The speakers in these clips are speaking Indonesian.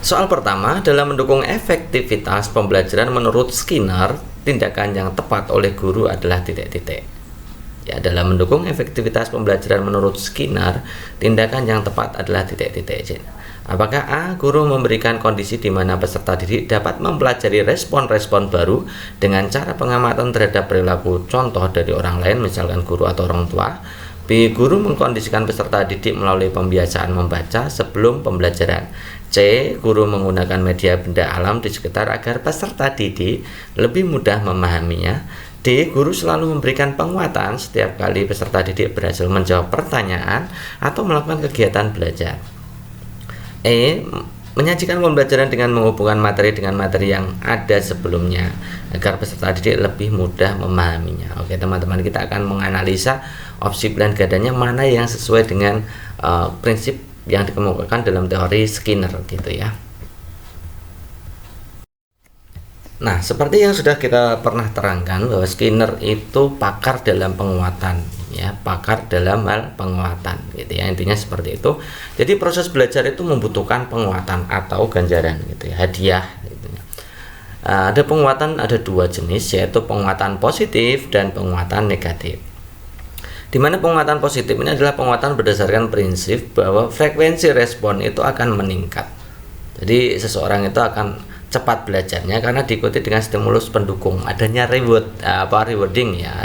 Soal pertama, dalam mendukung efektivitas pembelajaran menurut Skinner, tindakan yang tepat oleh guru adalah titik-titik. Ya, dalam mendukung efektivitas pembelajaran menurut Skinner, tindakan yang tepat adalah titik-titik. Apakah A. Guru memberikan kondisi di mana peserta didik dapat mempelajari respon-respon baru dengan cara pengamatan terhadap perilaku contoh dari orang lain, misalkan guru atau orang tua. B. Guru mengkondisikan peserta didik melalui pembiasaan membaca sebelum pembelajaran. C. Guru menggunakan media benda alam di sekitar agar peserta didik lebih mudah memahaminya. D. Guru selalu memberikan penguatan setiap kali peserta didik berhasil menjawab pertanyaan atau melakukan kegiatan belajar. E. Menyajikan pembelajaran dengan menghubungkan materi dengan materi yang ada sebelumnya agar peserta didik lebih mudah memahaminya. Oke teman-teman, kita akan menganalisa opsi pilihan gandanya mana yang sesuai dengan prinsip yang dikemukakan dalam teori Skinner gitu ya. Nah, seperti yang sudah kita pernah terangkan bahwa Skinner itu pakar dalam penguatan, ya, pakar dalam hal penguatan, gitu ya. Intinya seperti itu. Jadi proses belajar itu membutuhkan penguatan atau ganjaran, gitu ya, hadiah. Gitu ya. Ada penguatan, ada dua jenis, yaitu penguatan positif dan penguatan negatif. Di mana penguatan positif ini adalah penguatan berdasarkan prinsip bahwa frekuensi respon itu akan meningkat. Jadi seseorang itu akan cepat belajarnya karena diikuti dengan stimulus pendukung, adanya rewarding ya,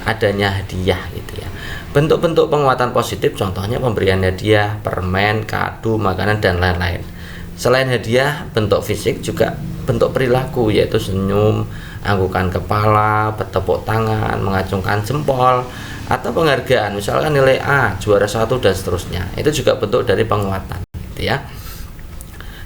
adanya hadiah gitu ya. Bentuk-bentuk penguatan positif contohnya pemberian hadiah, permen, kado, makanan dan lain-lain. Selain hadiah, bentuk fisik juga bentuk perilaku, yaitu senyum, anggukan kepala, bertepuk tangan, mengacungkan jempol, atau penghargaan, misalkan nilai A, juara 1 dan seterusnya. Itu juga bentuk dari penguatan gitu ya.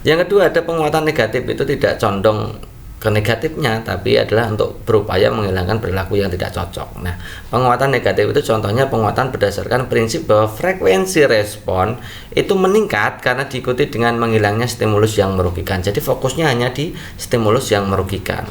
Yang kedua, ada penguatan negatif, itu tidak condong ke negatifnya, tapi adalah untuk berupaya menghilangkan perilaku yang tidak cocok. Nah, penguatan negatif itu contohnya penguatan berdasarkan prinsip bahwa frekuensi respon itu meningkat karena diikuti dengan menghilangnya stimulus yang merugikan. Jadi fokusnya hanya di stimulus yang merugikan.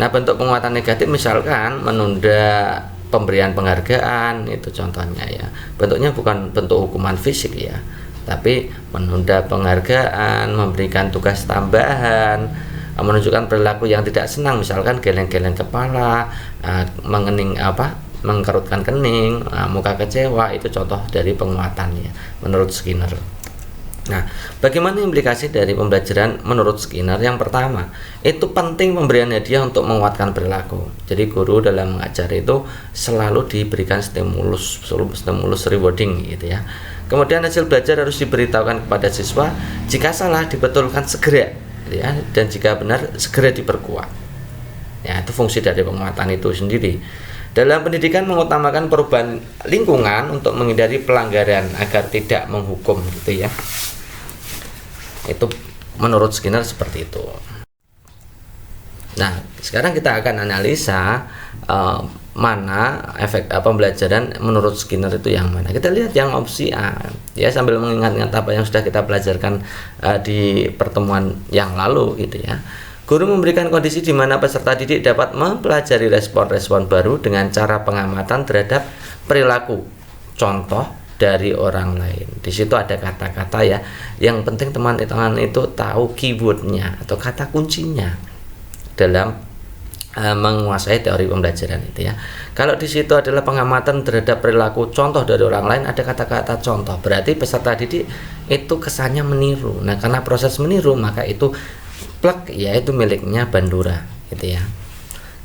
Nah, bentuk penguatan negatif misalkan menunda pemberian penghargaan, itu contohnya ya. Bentuknya bukan bentuk hukuman fisik ya, tapi menunda penghargaan, memberikan tugas tambahan, menunjukkan perilaku yang tidak senang, misalkan geleng-geleng kepala, mengkerutkan kening, muka kecewa, itu contoh dari penguatannya menurut Skinner. Nah, bagaimana implikasi dari pembelajaran menurut Skinner? Yang pertama, itu penting pemberian hadiah untuk menguatkan perilaku. Jadi guru dalam mengajar itu selalu diberikan stimulus rewarding gitu ya. Kemudian hasil belajar harus diberitahukan kepada siswa, jika salah dibetulkan segera gitu ya, dan jika benar segera diperkuat. Ya, itu fungsi dari penguatan itu sendiri. Dalam pendidikan mengutamakan perubahan lingkungan untuk menghindari pelanggaran agar tidak menghukum gitu ya. Itu menurut Skinner seperti itu. Nah, sekarang kita akan analisa mana efek pembelajaran menurut Skinner itu yang mana. Kita lihat yang opsi A ya, sambil mengingat-ingat apa yang sudah kita pelajarkan di pertemuan yang lalu gitu ya. Guru memberikan kondisi di mana peserta didik dapat mempelajari respon-respon baru dengan cara pengamatan terhadap perilaku contoh dari orang lain. Di situ ada kata-kata ya. Yang penting teman-teman itu tahu keywordnya atau kata kuncinya dalam menguasai teori pembelajaran itu ya. Kalau di situ adalah pengamatan terhadap perilaku contoh dari orang lain, ada kata-kata contoh. Berarti peserta didik itu kesannya meniru. Nah, karena proses meniru maka itu plek ya, itu miliknya Bandura gitu ya.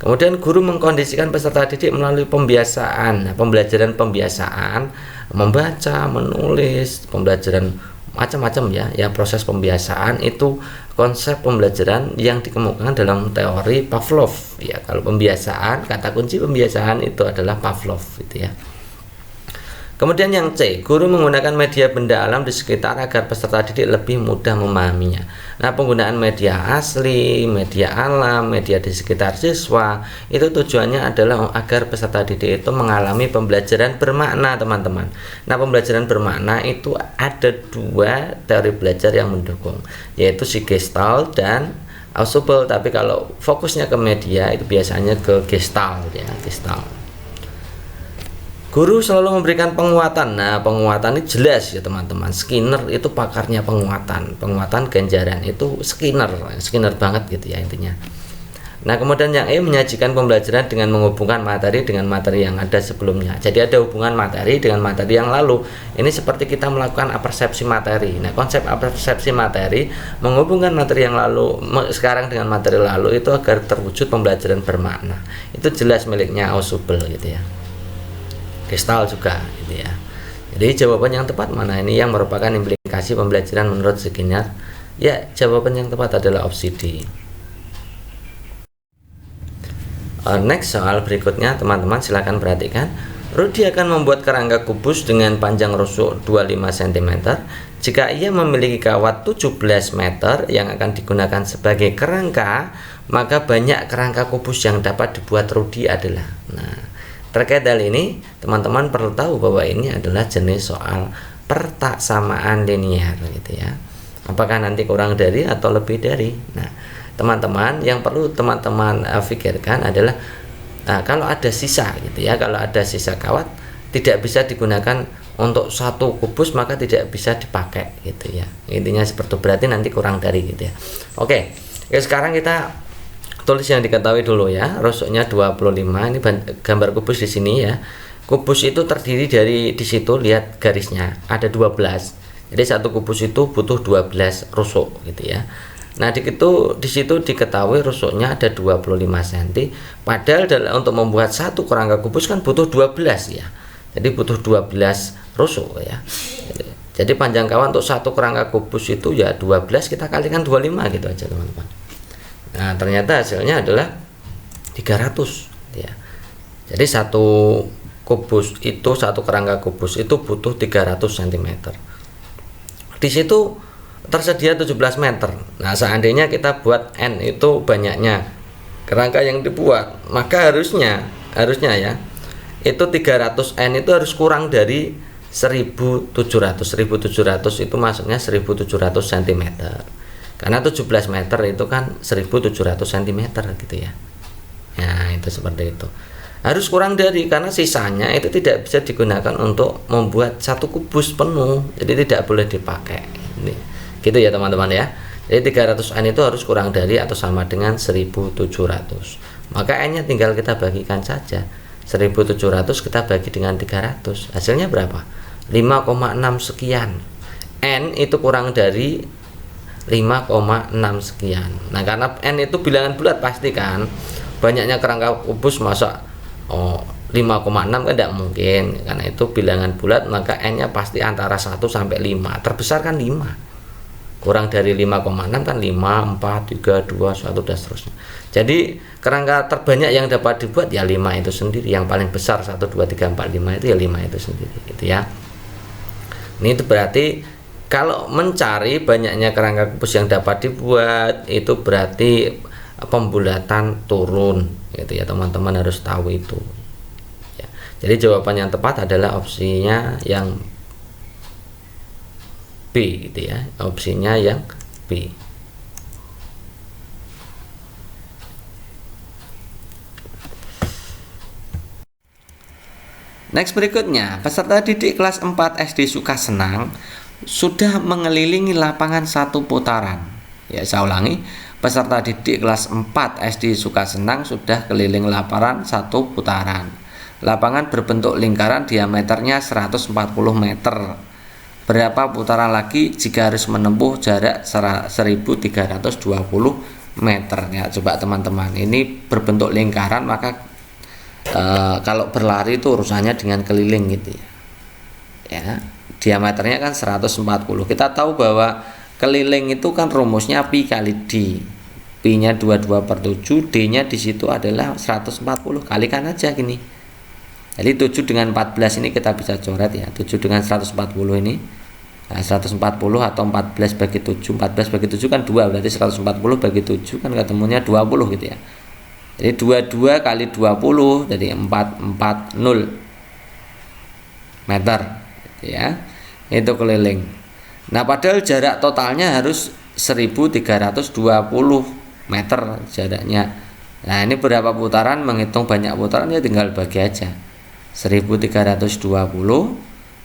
Kemudian guru mengkondisikan peserta didik melalui pembiasaan. Nah, pembelajaran pembiasaan, membaca, menulis, pembelajaran macam-macam ya proses pembiasaan itu konsep pembelajaran yang dikemukakan dalam teori Pavlov ya. Kalau pembiasaan, kata kunci pembiasaan itu adalah Pavlov gitu ya. Kemudian yang C, guru menggunakan media benda alam di sekitar agar peserta didik lebih mudah memahaminya. Nah, penggunaan media asli, media alam, media di sekitar siswa, itu tujuannya adalah agar peserta didik itu mengalami pembelajaran bermakna, teman-teman. Nah, pembelajaran bermakna itu ada dua teori belajar yang mendukung, yaitu si Gestalt dan Ausubel. Tapi kalau fokusnya ke media itu biasanya ke Gestalt ya, Gestalt. Guru selalu memberikan penguatan. Nah, penguatan ini jelas ya teman-teman. Skinner itu pakarnya penguatan. Penguatan ganjaran itu Skinner banget gitu ya intinya. Nah, kemudian yang E, menyajikan pembelajaran dengan menghubungkan materi dengan materi yang ada sebelumnya. Jadi ada hubungan materi dengan materi yang lalu. Ini seperti kita melakukan apersepsi materi. Nah, konsep apersepsi materi menghubungkan materi yang lalu sekarang dengan materi lalu itu agar terwujud pembelajaran bermakna. Itu jelas miliknya Ausubel gitu ya. Gestalt juga gitu ya. Jadi jawaban yang tepat mana ini yang merupakan implikasi pembelajaran menurut Skinner? Ya, jawaban yang tepat adalah opsi D. Next, soal berikutnya teman-teman silahkan perhatikan. Rudy akan membuat kerangka kubus dengan panjang rusuk 25 cm. Jika ia memiliki kawat 17 meter yang akan digunakan sebagai kerangka, maka banyak kerangka kubus yang dapat dibuat Rudy adalah. Nah, terkait hal ini teman-teman perlu tahu bahwa ini adalah jenis soal pertaksamaan linear gitu ya. Apakah nanti kurang dari atau lebih dari? Nah, teman-teman yang perlu teman-teman pikirkan adalah kalau ada sisa gitu ya, kalau ada sisa kawat tidak bisa digunakan untuk satu kubus maka tidak bisa dipakai gitu ya, intinya seperti berarti nanti kurang dari gitu ya. Oke, sekarang kita tulis yang diketahui dulu ya. Rusuknya 25, ini gambar kubus di sini ya. Kubus itu terdiri dari, di situ lihat garisnya ada 12, jadi satu kubus itu butuh 12 rusuk gitu ya. Nah, di situ diketahui rusuknya ada 25 cm. Padahal untuk membuat satu kerangka kubus kan butuh 12 ya. Jadi butuh 12 rusuk ya. Jadi panjang kawan untuk satu kerangka kubus itu ya 12, kita kalikan 25 gitu aja teman-teman. Nah, ternyata hasilnya adalah 300 ya. Jadi satu kubus itu, satu kerangka kubus itu butuh 300 cm. Di situ tersedia 17 meter. Nah, seandainya kita buat N itu banyaknya kerangka yang dibuat, maka harusnya ya itu 300 N itu harus kurang dari 1700 itu maksudnya 1700 cm, karena 17 meter itu kan 1700 cm gitu ya. Nah, itu seperti itu, harus kurang dari, karena sisanya itu tidak bisa digunakan untuk membuat satu kubus penuh, jadi tidak boleh dipakai ini. Gitu ya teman-teman ya. Jadi 300 N itu harus kurang dari atau sama dengan 1700. Maka N nya tinggal kita bagikan saja. 1700 kita bagi dengan 300, hasilnya berapa? 5,6 sekian. N itu kurang dari 5,6 sekian. Nah, karena N itu bilangan bulat pasti kan. Banyaknya kerangka kubus masa 5,6 kan tidak mungkin. Karena itu bilangan bulat, maka N nya pasti antara 1 sampai 5. Terbesar kan 5. Kurang dari 5,6 kan 5, 4, 3, 2, 1 dan seterusnya. Jadi kerangka terbanyak yang dapat dibuat ya 5 itu sendiri. Yang paling besar 1, 2, 3, 4, 5 itu ya 5 itu sendiri gitu ya. Ini itu berarti kalau mencari banyaknya kerangka kubus yang dapat dibuat itu berarti pembulatan turun gitu ya, teman-teman harus tahu itu ya. Jadi jawaban yang tepat adalah opsinya yang B gitu ya, opsinya yang B. Next, berikutnya peserta didik kelas 4 SD Sukasenang sudah mengelilingi lapangan satu putaran. Ya, saya ulangi, peserta didik kelas 4 SD Sukasenang sudah keliling lapangan satu putaran. Lapangan berbentuk lingkaran, diameternya 140 meter. Berapa putaran lagi jika harus menempuh jarak 1320 meter ya? Coba teman-teman, ini berbentuk lingkaran, maka kalau berlari itu urusannya dengan keliling gitu ya. Diameternya kan 140. Kita tahu bahwa keliling itu kan rumusnya pi kali d. Pi-nya 22/7, D-nya di situ adalah 140. Kalikan aja gini. Jadi 7 dengan 14 ini kita bisa coret ya. 7 dengan 140 ini 140 atau 14 bagi 7. 14 bagi 7 kan 2, berarti 140 bagi 7 kan ketemunya 20 gitu ya. Jadi 22 kali 20 jadi 440 meter gitu ya. Itu keliling. Nah, padahal jarak totalnya harus 1320 meter jaraknya. Nah, ini berapa putaran, menghitung banyak putaran ya tinggal bagi aja. 1320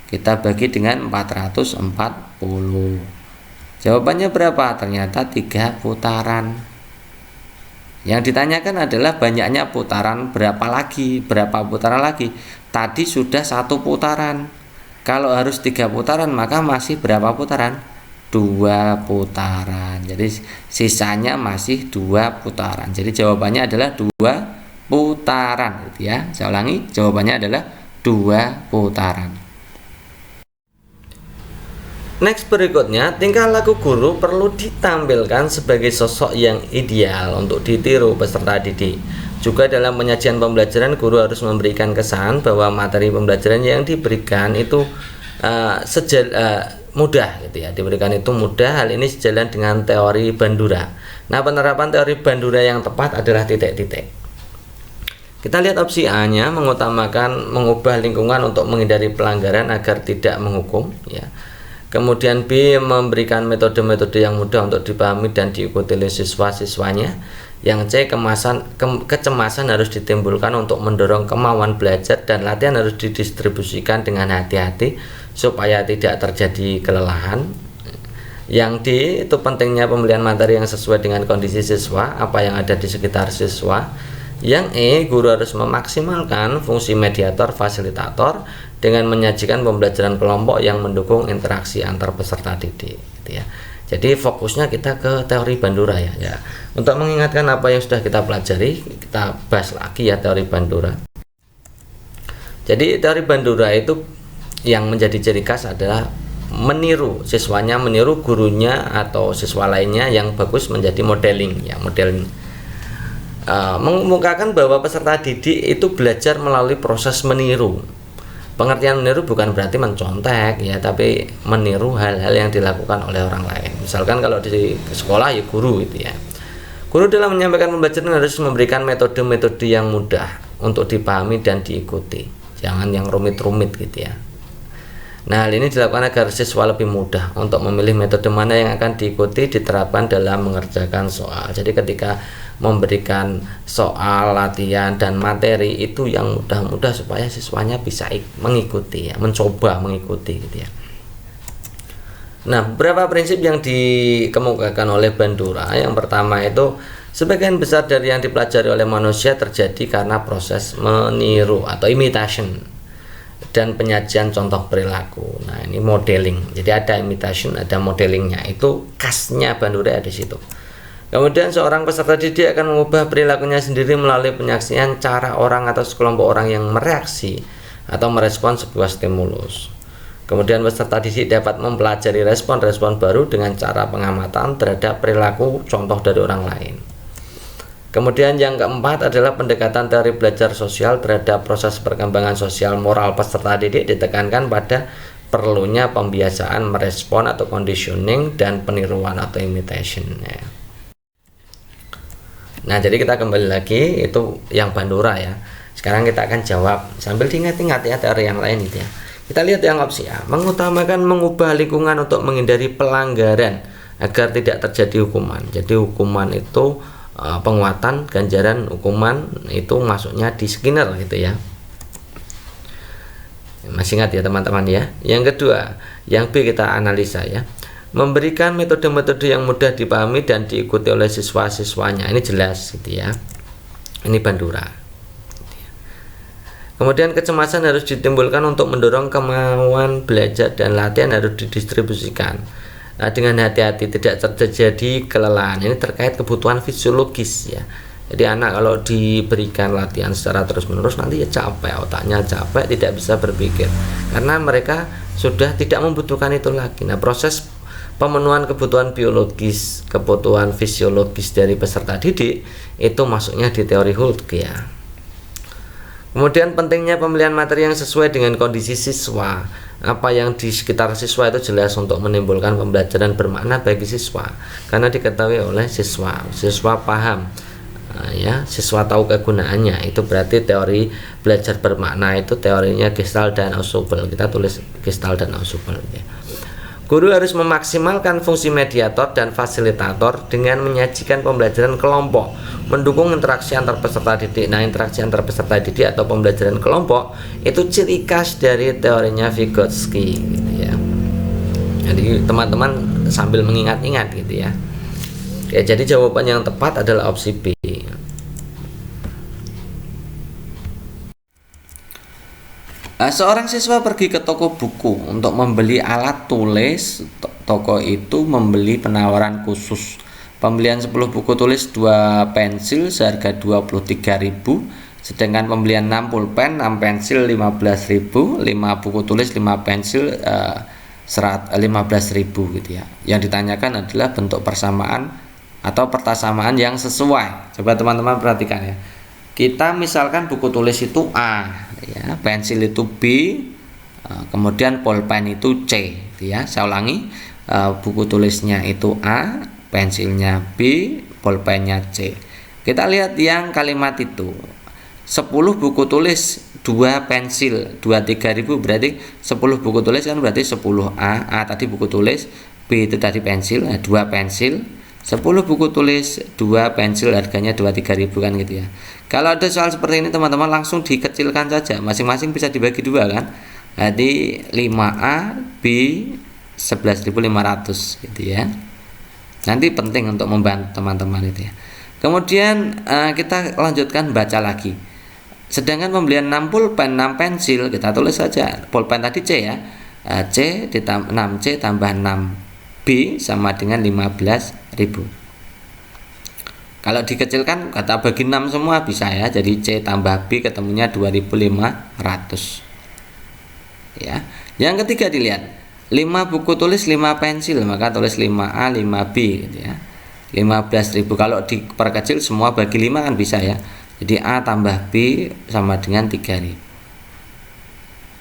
kita bagi dengan 440. Jawabannya berapa? Ternyata 3 putaran. Yang ditanyakan adalah banyaknya putaran berapa lagi? Berapa putaran lagi? Tadi sudah 1 putaran. Kalau harus 3 putaran maka masih berapa putaran? 2 putaran. Jadi sisanya masih 2 putaran. Jadi jawabannya adalah 2 putaran gitu ya. Saya ulangi, jawabannya adalah 2 putaran. Next berikutnya, tingkah laku guru perlu ditampilkan sebagai sosok yang ideal untuk ditiru peserta didik. Juga dalam penyajian pembelajaran, guru harus memberikan kesan bahwa materi pembelajaran yang diberikan itu mudah gitu ya. Diberikan itu mudah. Hal ini sejalan dengan teori Bandura. Nah, penerapan teori Bandura yang tepat adalah titik-titik. Kita lihat opsi A-nya, mengutamakan mengubah lingkungan untuk menghindari pelanggaran agar tidak menghukum ya. Kemudian B, memberikan metode-metode yang mudah untuk dipahami dan diikuti oleh siswa-siswanya. Yang C, kecemasan harus ditimbulkan untuk mendorong kemauan belajar dan latihan harus didistribusikan dengan hati-hati supaya tidak terjadi kelelahan. Yang D, itu pentingnya pembelian materi yang sesuai dengan kondisi siswa, apa yang ada di sekitar siswa. Yang E, guru harus memaksimalkan fungsi mediator fasilitator dengan menyajikan pembelajaran kelompok yang mendukung interaksi antar peserta didik gitu ya. Jadi fokusnya kita ke teori Bandura ya. Untuk mengingatkan apa yang sudah kita pelajari, kita bahas lagi ya teori Bandura. Jadi teori Bandura itu yang menjadi ciri khas adalah meniru siswanya, meniru gurunya atau siswa lainnya yang bagus menjadi modeling ya, modeling. Mengemukakan bahwa peserta didik itu belajar melalui proses meniru. Pengertian meniru bukan berarti mencontek ya, tapi meniru hal-hal yang dilakukan oleh orang lain. Misalkan kalau di sekolah ya guru gitu ya. Guru dalam menyampaikan pembelajaran harus memberikan metode-metode yang mudah untuk dipahami dan diikuti. Jangan yang rumit-rumit gitu ya. Nah, hal ini dilakukan agar siswa lebih mudah untuk memilih metode mana yang akan diikuti diterapkan dalam mengerjakan soal. Jadi ketika memberikan soal, latihan, dan materi itu yang mudah-mudah supaya siswanya bisa mengikuti ya, mencoba mengikuti gitu ya. Nah, beberapa prinsip yang dikemukakan oleh Bandura. Yang pertama itu, sebagian besar dari yang dipelajari oleh manusia terjadi karena proses meniru atau imitation dan penyajian contoh perilaku. Nah, ini modeling. Jadi ada imitation, ada modelingnya. Itu khasnya Bandura di situ. Kemudian seorang peserta didik akan mengubah perilakunya sendiri melalui penyaksian cara orang atau sekelompok orang yang mereaksi atau merespon sebuah stimulus. Kemudian peserta didik dapat mempelajari respon-respon baru dengan cara pengamatan terhadap perilaku contoh dari orang lain. Kemudian yang keempat adalah pendekatan teori belajar sosial terhadap proses perkembangan sosial moral peserta didik ditekankan pada perlunya pembiasaan merespon atau conditioning dan peniruan atau imitation ya. Nah, jadi kita kembali lagi itu yang Bandura ya. Sekarang kita akan jawab sambil diingat-ingat ya teori yang lain itu ya. Kita lihat yang opsi A, mengutamakan mengubah lingkungan untuk menghindari pelanggaran agar tidak terjadi hukuman. Jadi hukuman itu penguatan, ganjaran, hukuman itu masuknya di Skinner gitu ya. Masih ingat ya teman-teman ya. Yang kedua, yang B kita analisa ya. Memberikan metode-metode yang mudah dipahami dan diikuti oleh siswa-siswanya. Ini jelas gitu ya. Ini Bandura. Kemudian kecemasan harus ditimbulkan untuk mendorong kemauan belajar dan latihan harus didistribusikan. Nah, dengan hati-hati tidak terjadi kelelahan. Ini terkait kebutuhan fisiologis ya. Jadi anak kalau diberikan latihan secara terus-menerus nanti ya capek, otaknya capek, tidak bisa berpikir. Karena mereka sudah tidak membutuhkan itu lagi. Nah, proses pemenuhan kebutuhan biologis, kebutuhan fisiologis dari peserta didik itu masuknya di teori Holt ya. Kemudian pentingnya pemilihan materi yang sesuai dengan kondisi siswa. Apa yang di sekitar siswa itu jelas untuk menimbulkan pembelajaran bermakna bagi siswa karena diketahui oleh siswa. Siswa paham ya, siswa tahu kegunaannya. Itu berarti teori belajar bermakna itu teorinya Gestalt dan Ausubel. Kita tulis Gestalt dan Ausubel ya. Guru harus memaksimalkan fungsi mediator dan fasilitator dengan menyajikan pembelajaran kelompok, mendukung interaksi antar peserta didik. Nah, interaksi antar peserta didik atau pembelajaran kelompok itu ciri khas dari teorinya Vygotsky gitu ya. Jadi teman-teman sambil mengingat-ingat gitu ya. Ya, jadi jawaban yang tepat adalah opsi B. Seorang siswa pergi ke toko buku untuk membeli alat tulis. Toko itu membeli penawaran khusus. Pembelian 10 buku tulis 2 pensil seharga 23.000, sedangkan pembelian 6 pulpen, 6 pensil 15.000, 5 buku tulis 5 pensil 15.000 gitu ya. Yang ditanyakan adalah bentuk persamaan atau pertasamaan yang sesuai. Coba teman-teman perhatikan ya. Kita misalkan buku tulis itu A, ya, pensil itu B, kemudian pulpen itu C, gitu ya. Saya ulangi, buku tulisnya itu A, pensilnya B, pulpennya C. Kita lihat yang kalimat itu, 10 buku tulis 2 pensil 23.000, berarti 10 buku tulis kan berarti 10A. A tadi buku tulis, B itu tadi pensil, 2 pensil. 10 buku tulis 2 pensil harganya 23.000 kan gitu ya. Kalau ada soal seperti ini teman-teman langsung dikecilkan saja, masing-masing bisa dibagi 2 kan. Jadi 5A B 11.500 gitu ya. Nanti penting untuk membantu teman-teman itu ya. Kemudian kita lanjutkan baca lagi. Sedangkan pembelian 6 pulpen 6 pensil, kita tulis saja pulpen tadi C ya. C ditambah 6C tambah 6B sama dengan 15.000. Kalau dikecilkan kata bagi 6 semua bisa ya. Jadi C tambah B ketemunya 2.500. Ya. Yang ketiga dilihat 5 buku tulis 5 pensil, maka tulis 5A 5B gitu ya. 15.000. Kalau diperkecil semua bagi 5 kan bisa ya. Jadi A tambah B sama dengan 3.000.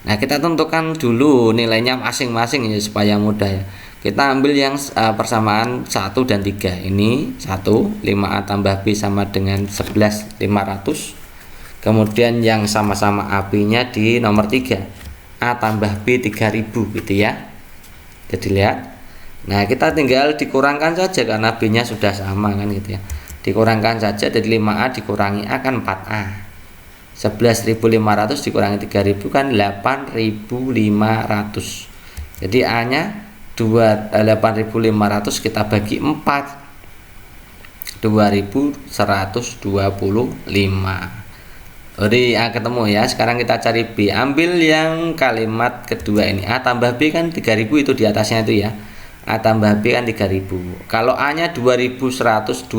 Nah, kita tentukan dulu nilainya masing-masing ya supaya mudah ya. Kita ambil yang persamaan 1 dan 3. Ini 1, 5A tambah B sama dengan 11.500. Kemudian yang sama-sama AB-nya di nomor 3. A tambah B 3.000 gitu ya. Jadi lihat. Nah, kita tinggal dikurangkan saja karena B-nya sudah sama kan gitu ya. Dikurangkan saja dari 5A dikurangi A kan 4A. 11.500 dikurangi 3.000 kan 8.500. Jadi A-nya 8.500 kita bagi 4, 2.125. Jadi A ketemu ya. Sekarang kita cari B. Ambil yang kalimat kedua ini. A tambah B kan 3.000 itu di atasnya itu ya. A tambah B kan 3.000. Kalau A nya 2.125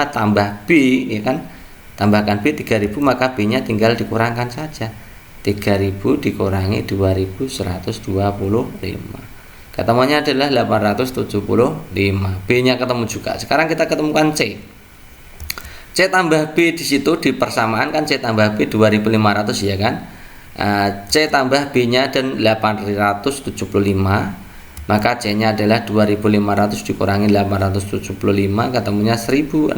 tambah B ya kan, tambahkan B 3.000, maka B nya tinggal dikurangkan saja. 3.000 dikurangi 2.125. Ketemuannya adalah 875. B nya ketemu juga. Sekarang kita ketemukan C. C tambah B di situ di persamaan kan C tambah B 2.500 ya kan. C tambah B nya dan 875, maka C nya adalah 2.500 dikurangi 875, ketemunya 1.625.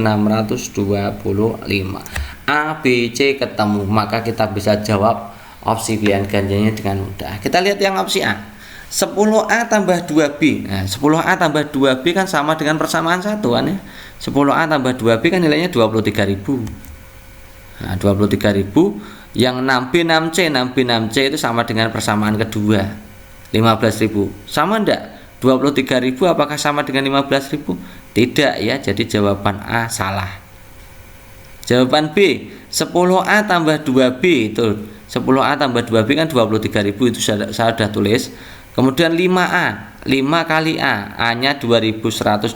A, B, C ketemu, maka kita bisa jawab opsi pilihan ganjilnya dengan mudah. Kita lihat yang opsi A, 10A tambah 2B. Nah, 10A tambah 2B kan sama dengan persamaan 1 kan ya. 10A tambah 2B kan nilainya 23.000. Nah, 23.000. Yang 6B 6C, 6B 6C itu sama dengan persamaan kedua, 15.000. Sama enggak? 23.000 apakah sama dengan 15.000? Tidak ya. Jadi jawaban A salah. Jawaban B, 10A tambah 2B itu 10A tambah 2B kan 23.000 itu saya sudah tulis. Kemudian 5A, 5 kali A, A nya 2.125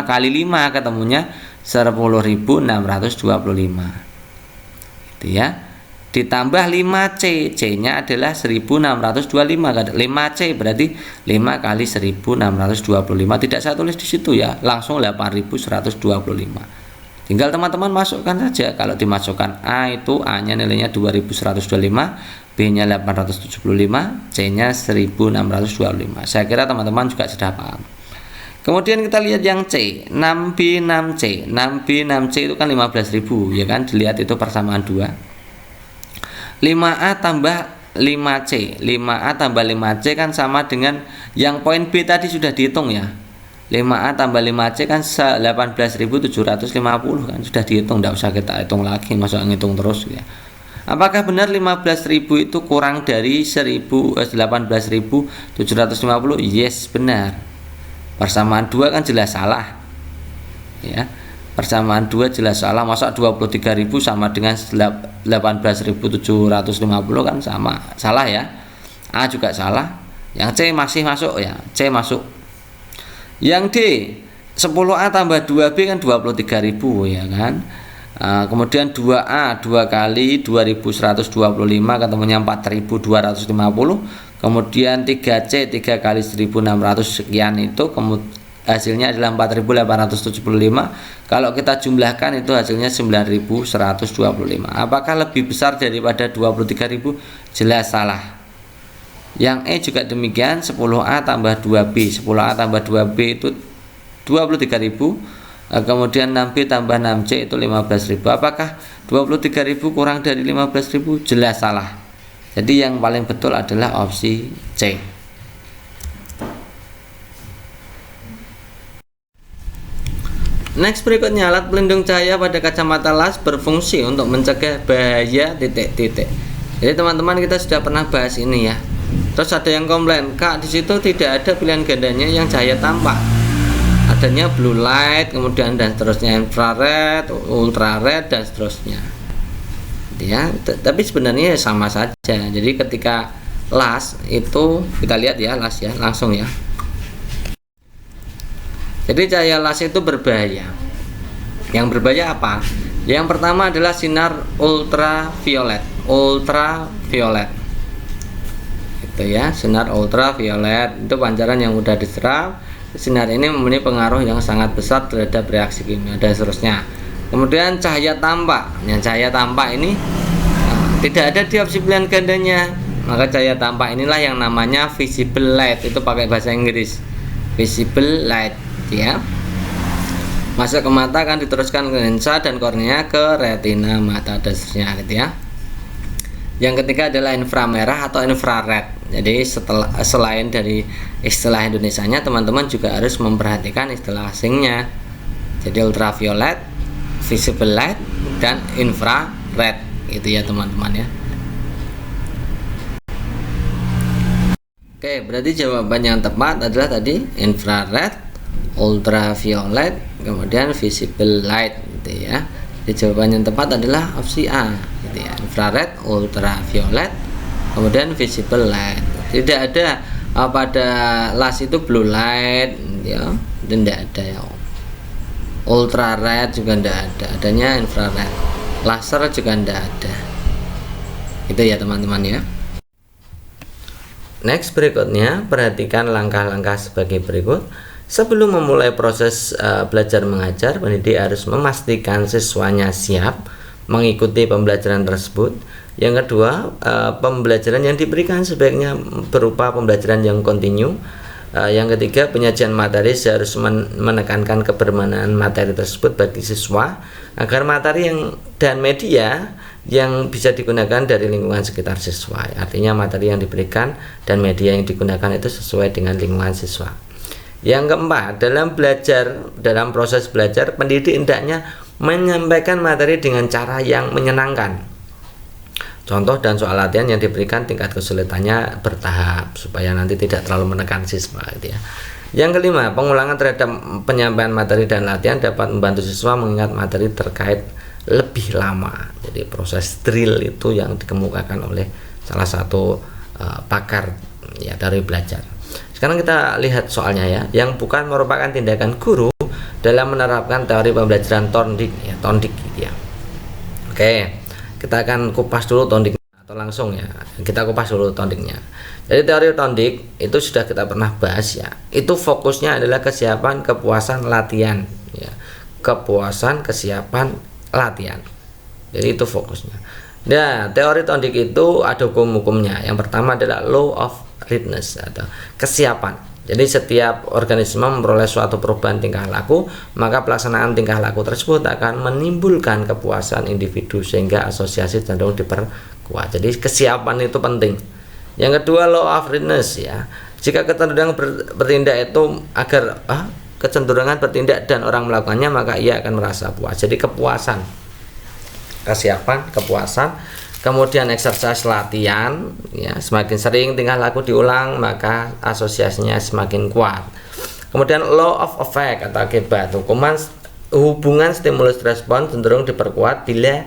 kali 5 ketemunya 10.625 gitu ya. Ditambah 5C, C nya adalah 1.625, 5C berarti 5 kali 1.625. Tidak saya tulis di situ ya, langsung 8.125. Tinggal teman-teman masukkan saja. Kalau dimasukkan A itu A nya nilainya 2.125, B nya 875, C nya 1.625. Saya kira teman-teman juga sudah paham. Kemudian kita lihat yang C, 6B 6C. 6B 6C itu kan 15.000 ya kan. Dilihat itu persamaan 2. 5A tambah 5C. 5A tambah 5C kan sama dengan yang poin B tadi sudah dihitung ya. 5A tambah 5C kan 18.750 kan sudah dihitung, tidak usah kita hitung lagi, masa ngitung terus ya. Apakah benar 15.000 itu kurang dari 18.750? Yes, benar. Persamaan 2 kan jelas salah ya. Persamaan 2 jelas salah, masa 23.000 sama dengan 18.750 kan sama, salah ya. A juga salah. Yang C masih masuk ya, C masuk. Yang D 10A tambah 2B kan 23.000 ya kan. Kemudian 2A 2 kali 2125 ketemunya 4250. Kemudian 3C 3 kali 1600 sekian itu hasilnya adalah 4875. Kalau kita jumlahkan itu hasilnya 9125. Apakah lebih besar daripada 23.000? Jelas salah. Yang E juga demikian, 10A tambah 2B. 10A tambah 2B itu 23.000. Kemudian 6B tambah 6C itu 15.000. Apakah 23.000 kurang dari 15.000? Jelas salah. Jadi yang paling betul adalah opsi C. Next, berikutnya, alat pelindung cahaya pada kacamata las berfungsi untuk mencegah bahaya titik-titik. Jadi teman-teman, kita sudah pernah bahas ini ya. Terus ada yang komplain, Kak, di situ tidak ada pilihan gandanya yang cahaya tampak. Adanya blue light, kemudian dan seterusnya, infrared, ultraviolet dan seterusnya. Ya, tapi sebenarnya sama saja. Jadi ketika las itu kita lihat ya, las ya, langsung ya. Jadi cahaya las itu berbahaya. Yang berbahaya apa? Yang pertama adalah sinar ultraviolet. Ultraviolet. Itu ya, sinar ultraviolet itu pancaran yang mudah diserap. Sinar ini mempunyai pengaruh yang sangat besar terhadap reaksi kimia dan seterusnya. Kemudian cahaya tampak. Yang cahaya tampak ini tidak ada di opsi pilihan gandanya. Maka cahaya tampak inilah yang namanya visible light. Itu pakai bahasa Inggris. Visible light ya. Masuk ke mata akan diteruskan ke lensa dan kornea ke retina mata dan seterusnya gitu ya. Yang ketiga adalah inframerah atau infrared. Jadi selain dari istilah Indonesianya, teman-teman juga harus memperhatikan istilah asingnya. Jadi ultraviolet, visible light, dan infrared gitu ya teman-teman ya. Oke, berarti jawaban yang tepat adalah tadi infrared, ultraviolet, kemudian visible light gitu ya. Jadi jawaban yang tepat adalah opsi A gitu ya. Infrared, ultraviolet, kemudian visible light. Tidak ada pada las itu blue light ya, tidak ada ya. Ultraviolet juga tidak ada, adanya infrared. Laser juga tidak ada. Itu ya teman-teman ya. Next, berikutnya perhatikan langkah-langkah sebagai berikut. Sebelum memulai proses belajar mengajar, pendidik harus memastikan siswanya siap mengikuti pembelajaran tersebut. Yang kedua, pembelajaran yang diberikan sebaiknya berupa pembelajaran yang kontinu. Yang ketiga, penyajian materi harus menekankan kebermanfaatan materi tersebut bagi siswa agar materi dan media yang bisa digunakan dari lingkungan sekitar siswa. Artinya materi yang diberikan dan media yang digunakan itu sesuai dengan lingkungan siswa. Yang keempat, dalam proses belajar, pendidik hendaknya menyampaikan materi dengan cara yang menyenangkan. Contoh dan soal latihan yang diberikan tingkat kesulitannya bertahap supaya nanti tidak terlalu menekan siswa gitu ya. Yang kelima, pengulangan terhadap penyampaian materi dan latihan dapat membantu siswa mengingat materi terkait lebih lama. Jadi proses drill itu yang dikemukakan oleh salah satu pakar ya dari belajar. Sekarang kita lihat soalnya ya, yang bukan merupakan tindakan guru dalam menerapkan teori pembelajaran Thorndike ya, Thorndike gitu ya. Oke, kita akan kupas dulu Thorndike atau langsung ya. Kita kupas dulu Thorndike-nya. Jadi teori Thorndike itu sudah kita pernah bahas ya. Itu fokusnya adalah kesiapan kepuasan latihan ya. Kepuasan kesiapan latihan. Jadi itu fokusnya. Nah, teori Thorndike itu ada hukum-hukumnya. Yang pertama adalah law of readiness atau kesiapan. Jadi setiap organisme memperoleh suatu perubahan tingkah laku, maka pelaksanaan tingkah laku tersebut akan menimbulkan kepuasan individu sehingga asosiasi cenderung diperkuat. Jadi kesiapan itu penting. Yang kedua, law of readiness ya. Jika kecenderungan bertindak itu agar kecenderungan bertindak dan orang melakukannya, maka ia akan merasa puas. Jadi kepuasan, kesiapan, kepuasan. Kemudian exercise, latihan ya, semakin sering tingkah laku diulang maka asosiasinya semakin kuat. Kemudian law of effect atau akibat, hubungan stimulus respon cenderung diperkuat bila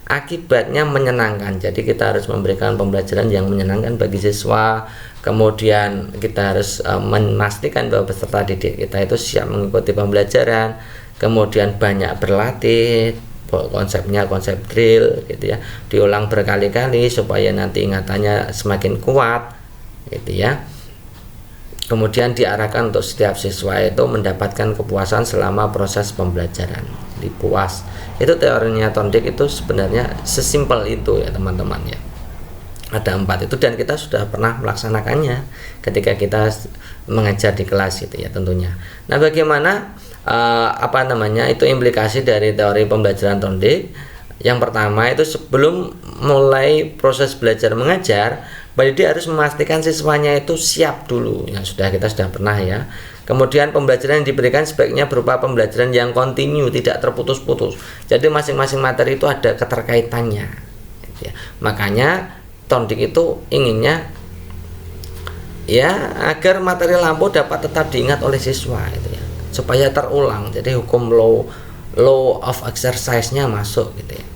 akibatnya menyenangkan. Jadi kita harus memberikan pembelajaran yang menyenangkan bagi siswa. Kemudian kita harus memastikan bahwa peserta didik kita itu siap mengikuti pembelajaran. Kemudian banyak berlatih, konsepnya konsep drill gitu ya, diulang berkali-kali supaya nanti ingatannya semakin kuat gitu ya. Kemudian diarahkan untuk setiap siswa itu mendapatkan kepuasan selama proses pembelajaran. Jadi puas. Itu teorinya Thorndike itu sebenarnya sesimpel itu ya teman-teman ya. Ada 4 itu dan kita sudah pernah melaksanakannya ketika kita mengajar di kelas gitu ya tentunya. Nah, bagaimana itu implikasi dari teori pembelajaran Thorndike? Yang pertama itu sebelum mulai proses belajar mengajar, Pak Didik harus memastikan siswanya itu siap dulu. Yang kita sudah pernah ya. Kemudian pembelajaran yang diberikan sebaiknya berupa pembelajaran yang kontinu, tidak terputus-putus. Jadi masing-masing materi itu ada keterkaitannya. Gitu ya. Makanya Thorndike itu inginnya ya agar materi lampu dapat tetap diingat oleh siswa itu ya, supaya terulang. Jadi hukum law of exercise-nya masuk gitu ya.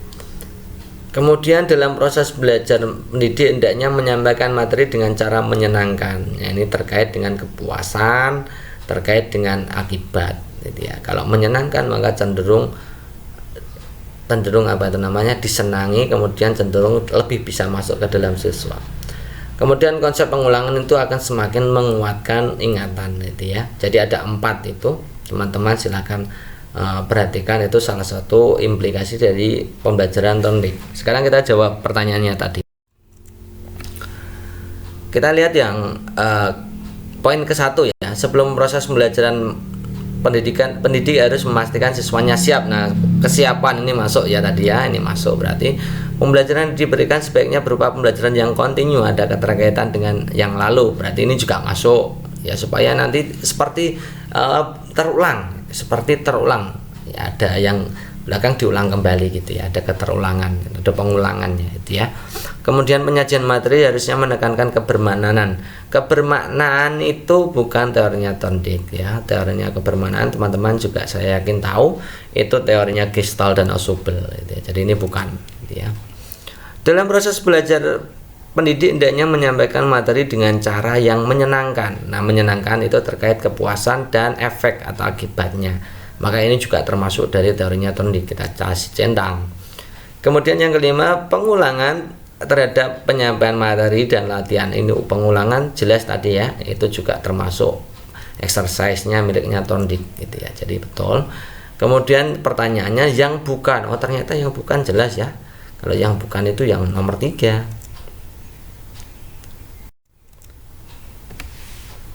Kemudian dalam proses belajar mendidik hendaknya menyampaikan materi dengan cara menyenangkan. Ya, ini terkait dengan kepuasan, terkait dengan akibat gitu ya. Kalau menyenangkan maka cenderung disenangi, kemudian cenderung lebih bisa masuk ke dalam siswa. Kemudian konsep pengulangan itu akan semakin menguatkan ingatan gitu ya. Jadi ada 4 itu, teman-teman silakan perhatikan, itu salah satu implikasi dari pembelajaran Thorndike. Sekarang kita jawab pertanyaannya tadi. Kita lihat yang poin ke-1 ya. Sebelum proses pembelajaran pendidik harus memastikan siswanya siap. Nah, kesiapan ini masuk ya tadi ya, ini masuk berarti pembelajaran diberikan sebaiknya berupa pembelajaran yang kontinu, ada keterkaitan dengan yang lalu. Berarti ini juga masuk ya, supaya nanti seperti terulang ya, ada yang belakang diulang kembali gitu ya, ada keterulangan, ada pengulangannya itu ya. Kemudian penyajian materi harusnya menekankan kebermaknaan. Kebermaknaan itu bukan teorinya Thorndike ya. Teorinya kebermaknaan teman-teman juga saya yakin tahu, itu teorinya Gestalt dan Ausubel gitu ya. Jadi ini bukan gitu ya. Dalam proses belajar pendidik hendaknya menyampaikan materi dengan cara yang menyenangkan. Nah, menyenangkan itu terkait kepuasan dan efek atau akibatnya. Maka ini juga termasuk dari teorinya Thorndike, kita kasih centang. Kemudian yang kelima, pengulangan terhadap penyampaian materi dan latihan. Ini pengulangan jelas tadi ya, itu juga termasuk exercise-nya miliknya Thorndike gitu ya. Jadi betul. Kemudian pertanyaannya yang bukan, ternyata yang bukan jelas ya. Kalau yang bukan itu yang nomor 3.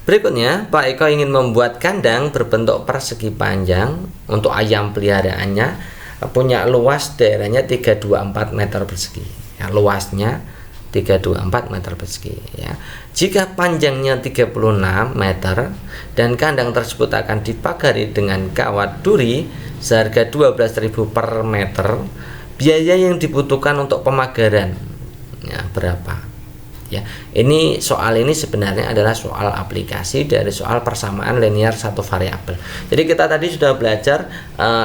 Berikutnya, Pak Eko ingin membuat kandang berbentuk persegi panjang untuk ayam peliharaannya, punya luas daerahnya 324 meter persegi. Ya, luasnya 324 meter persegi ya. Jika panjangnya 36 meter dan kandang tersebut akan dipagari dengan kawat duri seharga 12.000 per meter, biaya yang dibutuhkan untuk pemagaran ya berapa? Ya, ini sebenarnya adalah soal aplikasi dari soal persamaan linear satu variabel. Jadi kita tadi sudah belajar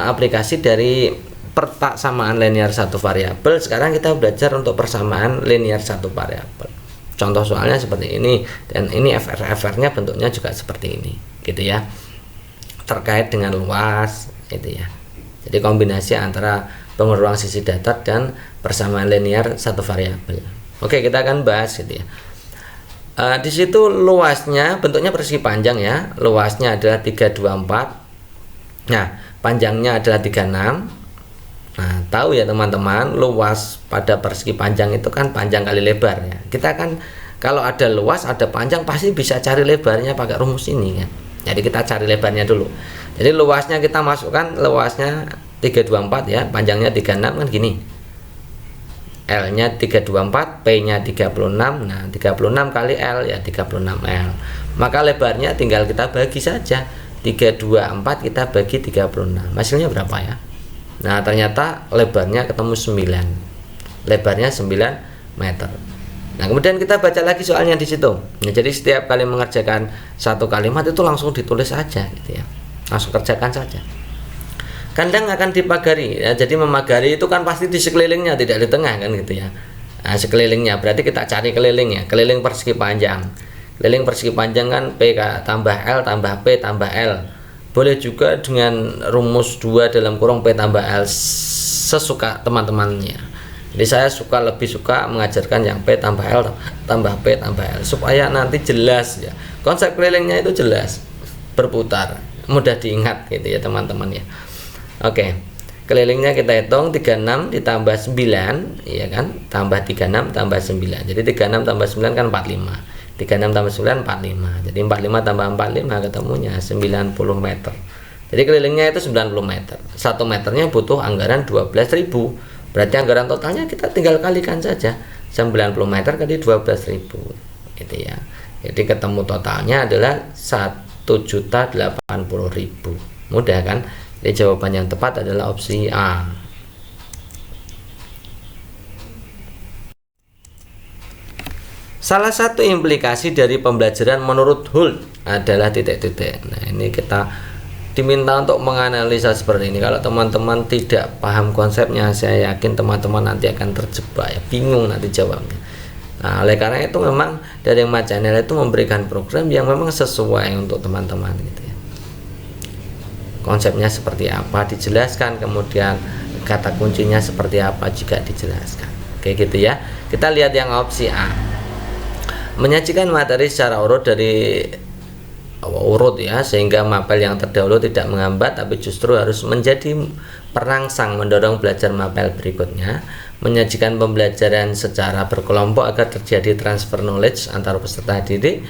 aplikasi dari persamaan linear satu variabel. Sekarang kita belajar untuk persamaan linear satu variabel. Contoh soalnya seperti ini, dan ini FR-nya bentuknya juga seperti ini, gitu ya. Terkait dengan luas, gitu ya. Jadi kombinasi antara penguruan sisi datar dan persamaan linear satu variabel. Oke, kita akan bahas gitu ya. Di situ luasnya bentuknya persegi panjang ya. Luasnya adalah 324. Nah, panjangnya adalah 36. Nah, tahu ya teman-teman, luas pada persegi panjang itu kan panjang kali lebar ya. Kita akan Kalau ada luas, ada panjang, pasti bisa cari lebarnya pakai rumus ini kan. Jadi kita cari lebarnya dulu. Jadi luasnya kita masukkan, luasnya 324 ya, panjangnya 36 kan gini. L-nya 324, P-nya 36. Nah, 36 kali L ya 36L. Maka lebarnya tinggal kita bagi saja. 324 kita bagi 36. Hasilnya berapa ya? Nah, ternyata lebarnya ketemu 9. Lebarnya 9 meter. Nah, kemudian kita baca lagi soalnya di situ. Nah, jadi setiap kali mengerjakan satu kalimat itu langsung ditulis saja gitu ya. Langsung kerjakan saja. Kandang akan dipagari ya, jadi memagari itu kan pasti di sekelilingnya, tidak di tengah kan gitu ya. Nah, sekelilingnya berarti kita cari kelilingnya, keliling persegi panjang. Keliling persegi panjang kan P tambah L tambah P tambah L. Boleh juga dengan rumus 2 dalam kurung P tambah L, sesuka teman-temannya. Jadi saya lebih suka mengajarkan yang P tambah L tambah P tambah L supaya nanti jelas ya. Konsep kelilingnya itu jelas, berputar, mudah diingat gitu ya teman-teman ya. Oke, kelilingnya kita hitung 36 ditambah 9 ya kan, tambah 36 tambah 9. Jadi 36 tambah 9 kan 45. 36 tambah 9 45. Jadi 45 tambah 45 ketemunya 90 meter. Jadi kelilingnya itu 90 meter. 1 meternya butuh anggaran 12.000. Berarti anggaran totalnya kita tinggal kalikan saja. 90 meter kali 12.000 gitu ya. Jadi ketemu totalnya adalah 1.080.000. Mudah kan? Jadi jawaban yang tepat adalah opsi A. Salah satu implikasi dari pembelajaran menurut Holt adalah titik-titik. Nah, ini kita diminta untuk menganalisa seperti ini. Kalau teman-teman tidak paham konsepnya, saya yakin teman-teman nanti akan terjebak ya, bingung nanti jawabnya. Nah, oleh karena itu memang dari Macanel itu memberikan program yang memang sesuai untuk teman-teman gitu ya. Konsepnya seperti apa dijelaskan, kemudian kata kuncinya seperti apa juga dijelaskan. Oke gitu ya. Kita lihat yang opsi A. Menyajikan materi secara urut ya, sehingga mapel yang terdahulu tidak menghambat tapi justru harus menjadi perangsang mendorong belajar mapel berikutnya. Menyajikan pembelajaran secara berkelompok agar terjadi transfer knowledge antar peserta didik.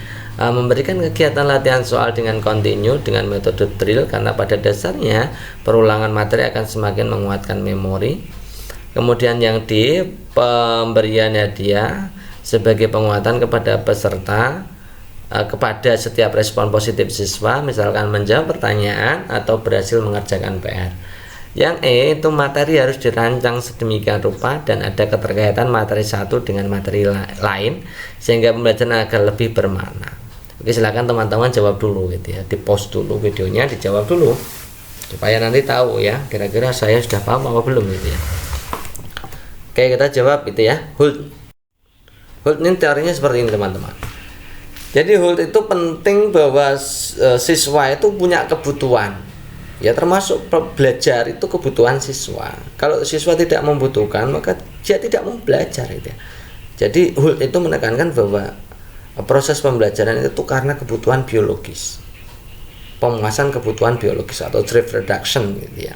Memberikan kegiatan latihan soal dengan kontinu dengan metode drill, karena pada dasarnya perulangan materi akan semakin menguatkan memori. Kemudian yang D, pemberian hadiah sebagai penguatan kepada peserta kepada setiap respon positif siswa, misalkan menjawab pertanyaan atau berhasil mengerjakan PR. Yang E itu materi harus dirancang sedemikian rupa dan ada keterkaitan materi satu dengan materi lain sehingga pembelajaran agar lebih bermakna. Oke, silakan teman-teman jawab dulu gitu ya, di post dulu videonya, dijawab dulu supaya nanti tahu ya kira-kira saya sudah paham apa belum gitu ya. Oke, kita jawab gitu ya. Holt ini teorinya seperti ini teman-teman. Jadi Holt itu penting bahwa siswa itu punya kebutuhan ya, termasuk belajar itu kebutuhan siswa. Kalau siswa tidak membutuhkan maka dia tidak mau belajar gitu ya. Jadi Holt itu menekankan bahwa proses pembelajaran itu karena kebutuhan biologis, pemuasan kebutuhan biologis atau drift reduction gitu ya.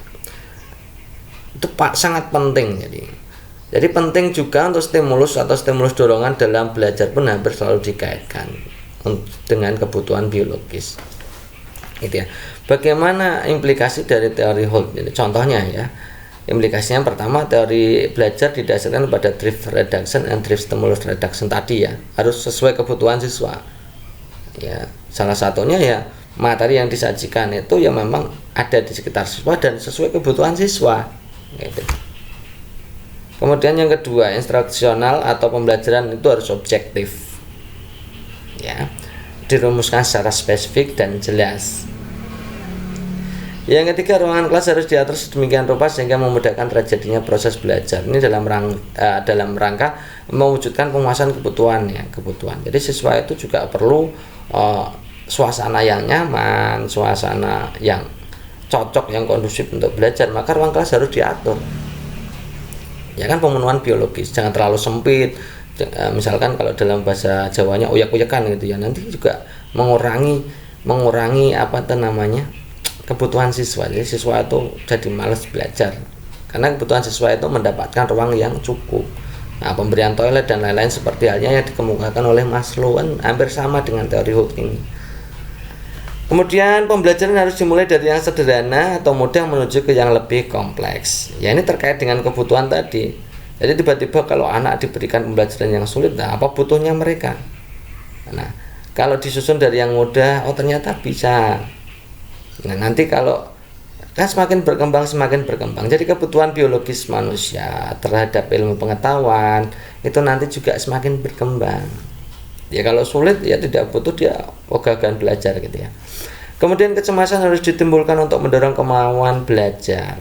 Itu sangat penting. Jadi penting juga untuk stimulus atau stimulus dorongan dalam belajar pun hampir selalu dikaitkan dengan kebutuhan biologis gitu ya. Bagaimana implikasi dari teori Holt ini? Contohnya ya, implikasinya yang pertama, teori belajar didasarkan pada drift reduction and drift stimulus reduction tadi ya, harus sesuai kebutuhan siswa ya. Salah satunya ya materi yang disajikan itu yang memang ada di sekitar siswa dan sesuai kebutuhan siswa gitu. Kemudian yang kedua, instruksional atau pembelajaran itu harus objektif ya, dirumuskan secara spesifik dan jelas. Yang ketiga, ruangan kelas harus diatur sedemikian rupa sehingga memudahkan terjadinya proses belajar. Ini dalam rangka mewujudkan pemuasan kebutuhan. Jadi siswa itu juga perlu suasana yang nyaman, suasana yang cocok, yang kondusif untuk belajar. Maka ruang kelas harus diatur. Ya kan, pemenuhan biologis, jangan terlalu sempit. Misalkan kalau dalam bahasa Jawanya uyak-uyakan gitu ya, nanti juga mengurangi kebutuhan siswa. Jadi siswa itu jadi malas belajar karena kebutuhan siswa itu mendapatkan ruang yang cukup, Nah, pemberian toilet dan lain-lain seperti halnya yang dikemukakan oleh Maslow kan hampir sama dengan teori Hawking. Kemudian pembelajaran harus dimulai dari yang sederhana atau mudah menuju ke yang lebih kompleks. Ya, ini terkait dengan kebutuhan tadi. Jadi tiba-tiba kalau anak diberikan pembelajaran yang sulit, nah apa butuhnya mereka? Nah, kalau disusun dari yang mudah, oh ternyata bisa. Nah, nanti kalau kan semakin berkembang. Jadi kebutuhan biologis manusia terhadap ilmu pengetahuan itu nanti juga semakin berkembang. Ya kalau sulit ya tidak butuh dia ogah-ogahan belajar gitu ya. Kemudian kecemasan harus ditimbulkan untuk mendorong kemauan belajar.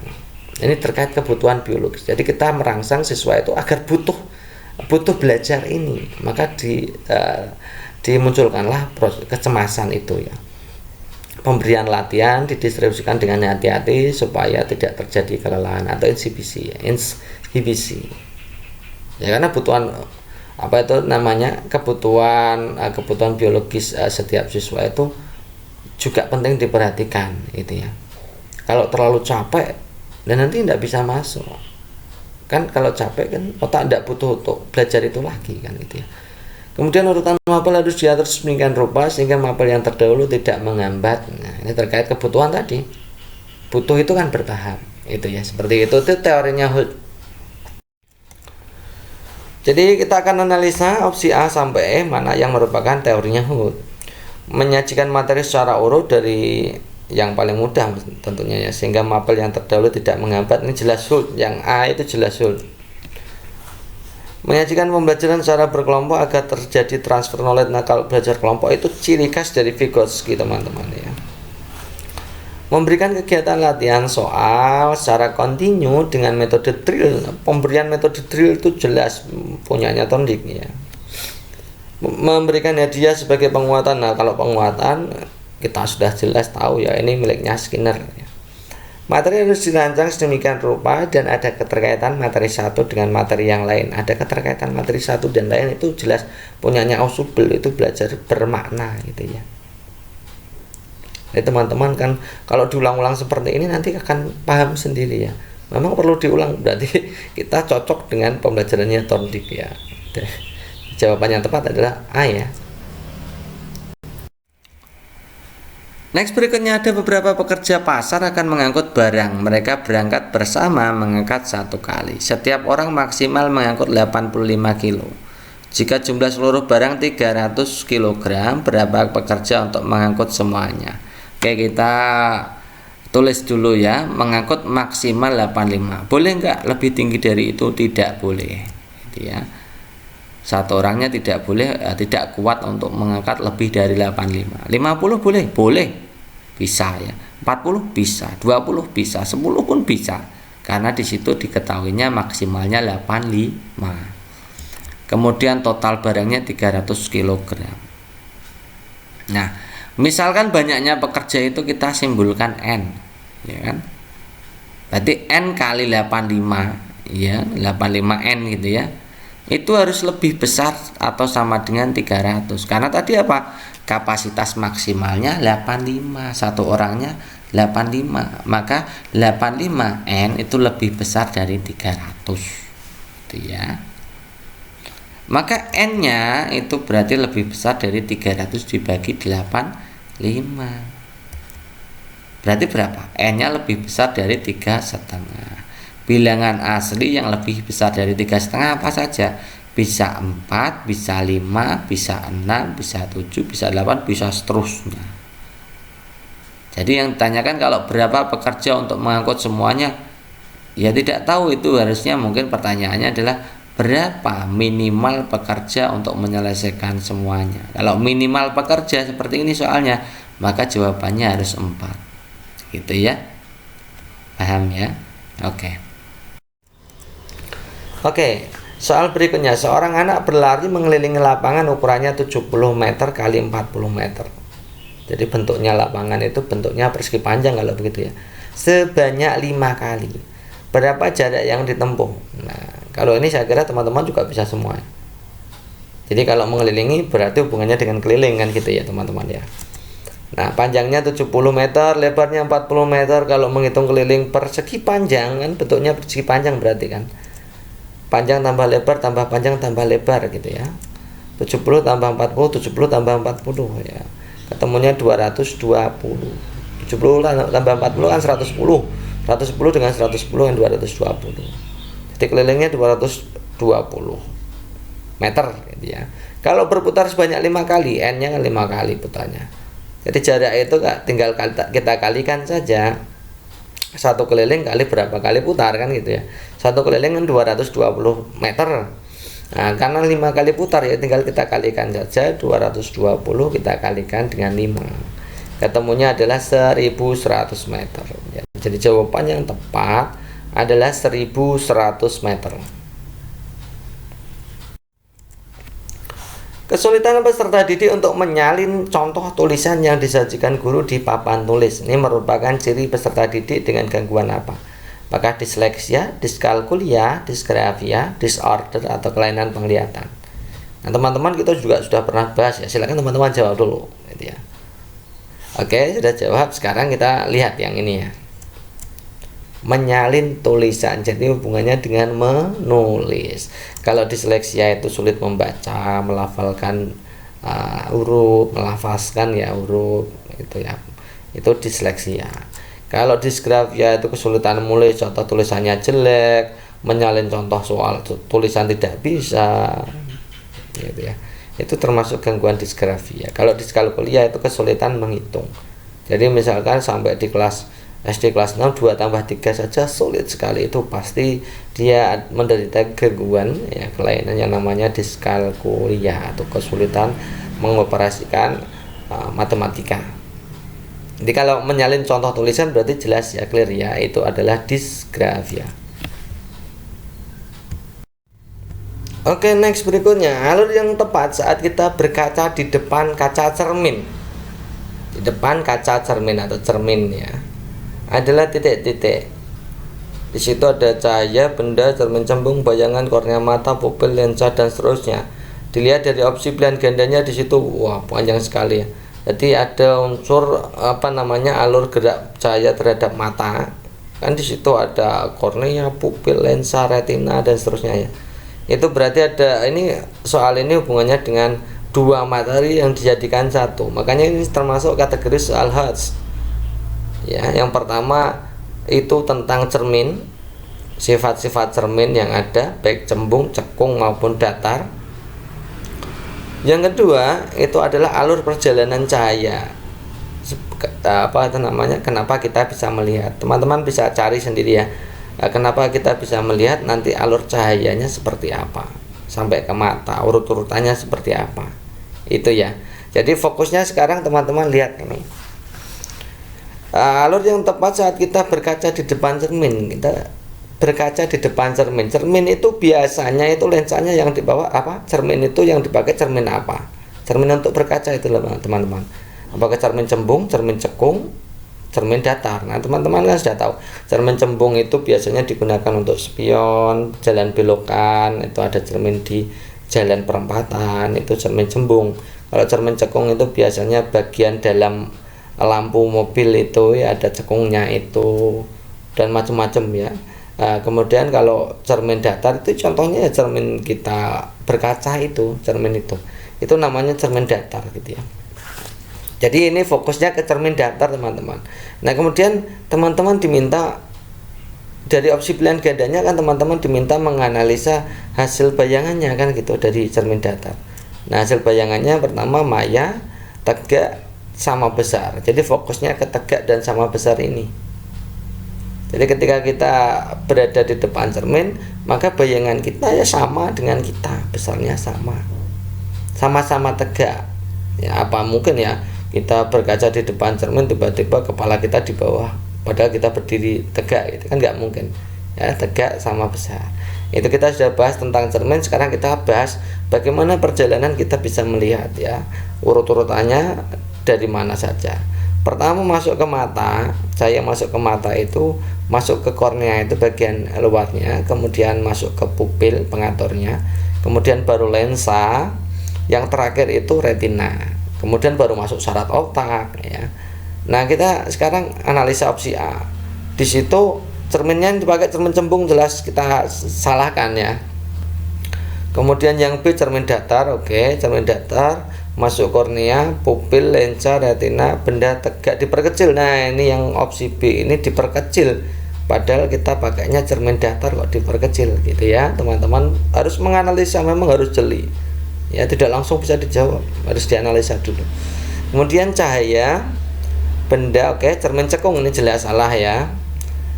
Ini terkait kebutuhan biologis. Jadi kita merangsang siswa itu agar butuh belajar ini, maka dimunculkanlah kecemasan itu ya. Pemberian latihan didistribusikan dengan hati-hati supaya tidak terjadi kelelahan atau inhibisi. Ya karena kebutuhan biologis setiap siswa itu juga penting diperhatikan gitu ya. Kalau terlalu capek dan nanti tidak bisa masuk kan, kalau capek kan otak tidak butuh untuk belajar itu lagi kan gitu ya. Kemudian urutan mapel harus diatur sedemikian rupa sehingga mapel yang terdahulu tidak menghambat. Nah, ini terkait kebutuhan tadi. Butuh itu kan bertahap itu ya, seperti itu teorinya Holt. Jadi kita akan analisa opsi A sampai E mana yang merupakan teorinya Holt. Menyajikan materi secara urut dari yang paling mudah tentunya ya, sehingga mapel yang terdahulu tidak menghambat. Ini jelas Holt, yang A itu jelas Holt. Menyajikan pembelajaran secara berkelompok agar terjadi transfer knowledge. Nah, kalau belajar kelompok itu ciri khas dari Vygotsky teman-teman ya. Memberikan kegiatan latihan soal secara kontinu dengan metode drill. Pemberian metode drill itu jelas punyanya Thorndike ya. Memberikan hadiah sebagai penguatan. Nah, kalau penguatan kita sudah jelas tahu ya, ini miliknya Skinner ya. Materi harus dirancang sedemikian rupa dan ada keterkaitan materi satu dengan materi yang lain. Ada keterkaitan materi satu dan lain itu jelas punyanya Ausubel, itu belajar bermakna gitu ya. Jadi teman-teman kan kalau diulang-ulang seperti ini nanti akan paham sendiri ya. Memang perlu diulang, berarti kita cocok dengan pembelajarannya Thorndike ya. Jawaban yang tepat adalah A ya. Next, berikutnya ada beberapa pekerja pasar akan mengangkut barang. Mereka berangkat bersama mengangkat satu kali. Setiap orang maksimal mengangkut 85 kilo. Jika jumlah seluruh barang 300 kg, berapa pekerja untuk mengangkut semuanya? Oke, kita tulis dulu ya. Mengangkut maksimal 85. Boleh nggak lebih tinggi dari itu? Tidak boleh. Gitu ya. Satu orangnya tidak boleh, tidak kuat untuk mengangkat lebih dari 85. 50 boleh? Boleh. Bisa ya. 40 bisa, 20 bisa, 10 pun bisa. Karena di situ diketahuinya maksimalnya 85. Kemudian total barangnya 300 kg. Nah, misalkan banyaknya pekerja itu kita simbolkan N, ya kan? Berarti N kali 85, ya, 85N gitu ya. Itu harus lebih besar atau sama dengan 300. Karena tadi apa? Kapasitas maksimalnya 85, satu orangnya 85, maka 85N itu lebih besar dari 300 gitu ya. Maka N-nya itu berarti lebih besar dari 300 dibagi 85. Berarti berapa? N-nya lebih besar dari 3,5. Bilangan asli yang lebih besar dari 3,5 apa saja? Bisa 4, bisa 5, bisa 6, bisa 7, bisa 8, bisa seterusnya. Jadi yang ditanyakan kalau berapa pekerja untuk mengangkut semuanya, ya tidak tahu. Itu harusnya mungkin pertanyaannya adalah berapa minimal pekerja untuk menyelesaikan semuanya. Kalau minimal pekerja seperti ini soalnya, maka jawabannya harus 4. Gitu ya. Paham ya? Oke. Soal berikutnya, seorang anak berlari mengelilingi lapangan ukurannya 70 meter kali 40 meter. Jadi bentuknya lapangan itu bentuknya persegi panjang kalau begitu ya. Sebanyak 5 kali. Berapa jarak yang ditempuh? Nah, kalau ini saya kira teman-teman juga bisa semua. Jadi kalau mengelilingi berarti hubungannya dengan keliling kan gitu ya teman-teman ya. Nah, panjangnya 70 meter, lebarnya 40 meter. Kalau menghitung keliling persegi panjang kan bentuknya persegi panjang berarti kan. panjang tambah lebar tambah panjang tambah lebar gitu ya. 70 tambah 40, 70 tambah 40 ya. Ketemunya 220. 70 tambah 40 kan 110. 110 dengan 110 yang 220. Jadi kelilingnya 220 meter gitu ya. Kalau berputar sebanyak 5 kali, N-nya kan 5 kali putarnya. Jadi jarak itu tinggal kita kalikan saja. Satu keliling kali berapa kali putar kan gitu ya. Satu keliling kan 220 meter. Nah, karena 5 kali putar ya tinggal kita kalikan saja 220 kita kalikan dengan 5. Ketemunya adalah 1100 meter ya. Jadi jawaban yang tepat adalah 1100 meter. Kesulitan peserta didik untuk menyalin contoh tulisan yang disajikan guru di papan tulis. Ini merupakan ciri peserta didik dengan gangguan apa? Apakah disleksia, diskalkulia, disgrafia, disorder, atau kelainan penglihatan? Nah, teman-teman kita juga sudah pernah bahas ya. Silakan teman-teman jawab dulu gitu ya. Oke, sudah jawab. Sekarang kita lihat yang ini ya. Menyalin tulisan, jadi hubungannya dengan menulis. Kalau disleksia itu sulit membaca, melafalkan huruf, melafazkan ya huruf itu ya, itu disleksia. Kalau disgrafia itu kesulitan menulis, contoh tulisannya jelek, menyalin contoh soal tulisan tidak bisa gitu ya, itu termasuk gangguan disgrafia. Kalau diskalkulia itu kesulitan menghitung, jadi misalkan sampai di kelas SD kelas 6 2 tambah 3 saja sulit sekali, itu pasti dia menderita gangguan ya, kelainan yang namanya diskalkulia atau kesulitan mengoperasikan matematika. Jadi kalau menyalin contoh tulisan berarti jelas ya, clear ya, itu adalah disgrafia. Oke, next berikutnya, alur yang tepat saat kita berkaca di depan kaca cermin. Di depan kaca cermin atau cermin ya, adalah titik-titik. Di situ ada cahaya, benda, cermin cembung, bayangan, kornea mata, pupil, lensa, dan seterusnya. Dilihat dari opsi pilihan gandanya di situ, wah panjang sekali ya. Jadi ada unsur alur gerak cahaya terhadap mata. Kan di situ ada kornea, pupil, lensa, retina, dan seterusnya ya. Itu berarti ada soal ini hubungannya dengan dua materi yang dijadikan satu. Makanya ini termasuk kategori soal Hertz. Ya, yang pertama itu tentang cermin, sifat-sifat cermin yang ada baik cembung, cekung maupun datar. Yang kedua itu adalah alur perjalanan cahaya. Kenapa kita bisa melihat? Teman-teman bisa cari sendiri ya. Kenapa kita bisa melihat, nanti alur cahayanya seperti apa sampai ke mata, urut-urutannya seperti apa. Itu ya. Jadi fokusnya sekarang teman-teman lihat ini. Alur yang tepat saat kita berkaca di depan cermin. Kita berkaca di depan cermin. Cermin itu biasanya itu lensanya yang dibawa apa? Cermin itu yang dipakai cermin apa? Cermin untuk berkaca itu teman-teman. Apakah cermin cembung, cermin cekung, cermin datar? Nah, teman-teman kan sudah tahu. Cermin cembung itu biasanya digunakan untuk spion, jalan belokan, itu ada cermin di jalan perempatan, itu cermin cembung. Kalau cermin cekung itu biasanya bagian dalam lampu mobil itu ya, ada cekungnya itu dan macam-macam ya. Kemudian kalau cermin datar itu contohnya ya cermin kita berkaca itu, cermin itu namanya cermin datar gitu ya. Jadi ini fokusnya ke cermin datar teman-teman. Nah kemudian teman-teman diminta dari opsi pilihan gandanya kan, teman-teman diminta menganalisa hasil bayangannya kan gitu dari cermin datar. Nah hasil bayangannya pertama maya, tegak, sama besar. Jadi fokusnya ke tegak dan sama besar ini. Jadi ketika kita berada di depan cermin, maka bayangan kita ya sama dengan kita, besarnya sama-sama tegak ya. Apa mungkin ya kita berkaca di depan cermin tiba-tiba kepala kita di bawah padahal kita berdiri tegak, itu kan nggak mungkin ya. Tegak sama besar itu kita sudah bahas tentang cermin. Sekarang kita bahas bagaimana perjalanan kita bisa melihat ya, urut-urutannya dari mana saja. Pertama masuk ke mata, cahaya masuk ke mata itu masuk ke kornea, itu bagian luarnya, kemudian masuk ke pupil pengaturnya, kemudian baru lensa, yang terakhir itu retina, kemudian baru masuk syaraf otak ya. Nah kita sekarang analisa opsi A. Di situ cerminnya yang dipakai cermin cembung, jelas kita salahkan ya. Kemudian yang B cermin datar, oke, cermin datar, masuk kornea, pupil, lensa, retina, benda tegak diperkecil. Nah, ini yang opsi B ini diperkecil. Padahal kita pakainya cermin datar kok diperkecil gitu ya. Teman-teman harus menganalisa, memang harus jeli. Ya, tidak langsung bisa dijawab, harus dianalisa dulu. Kemudian cahaya, benda, oke, cermin cekung ini jelas salah ya.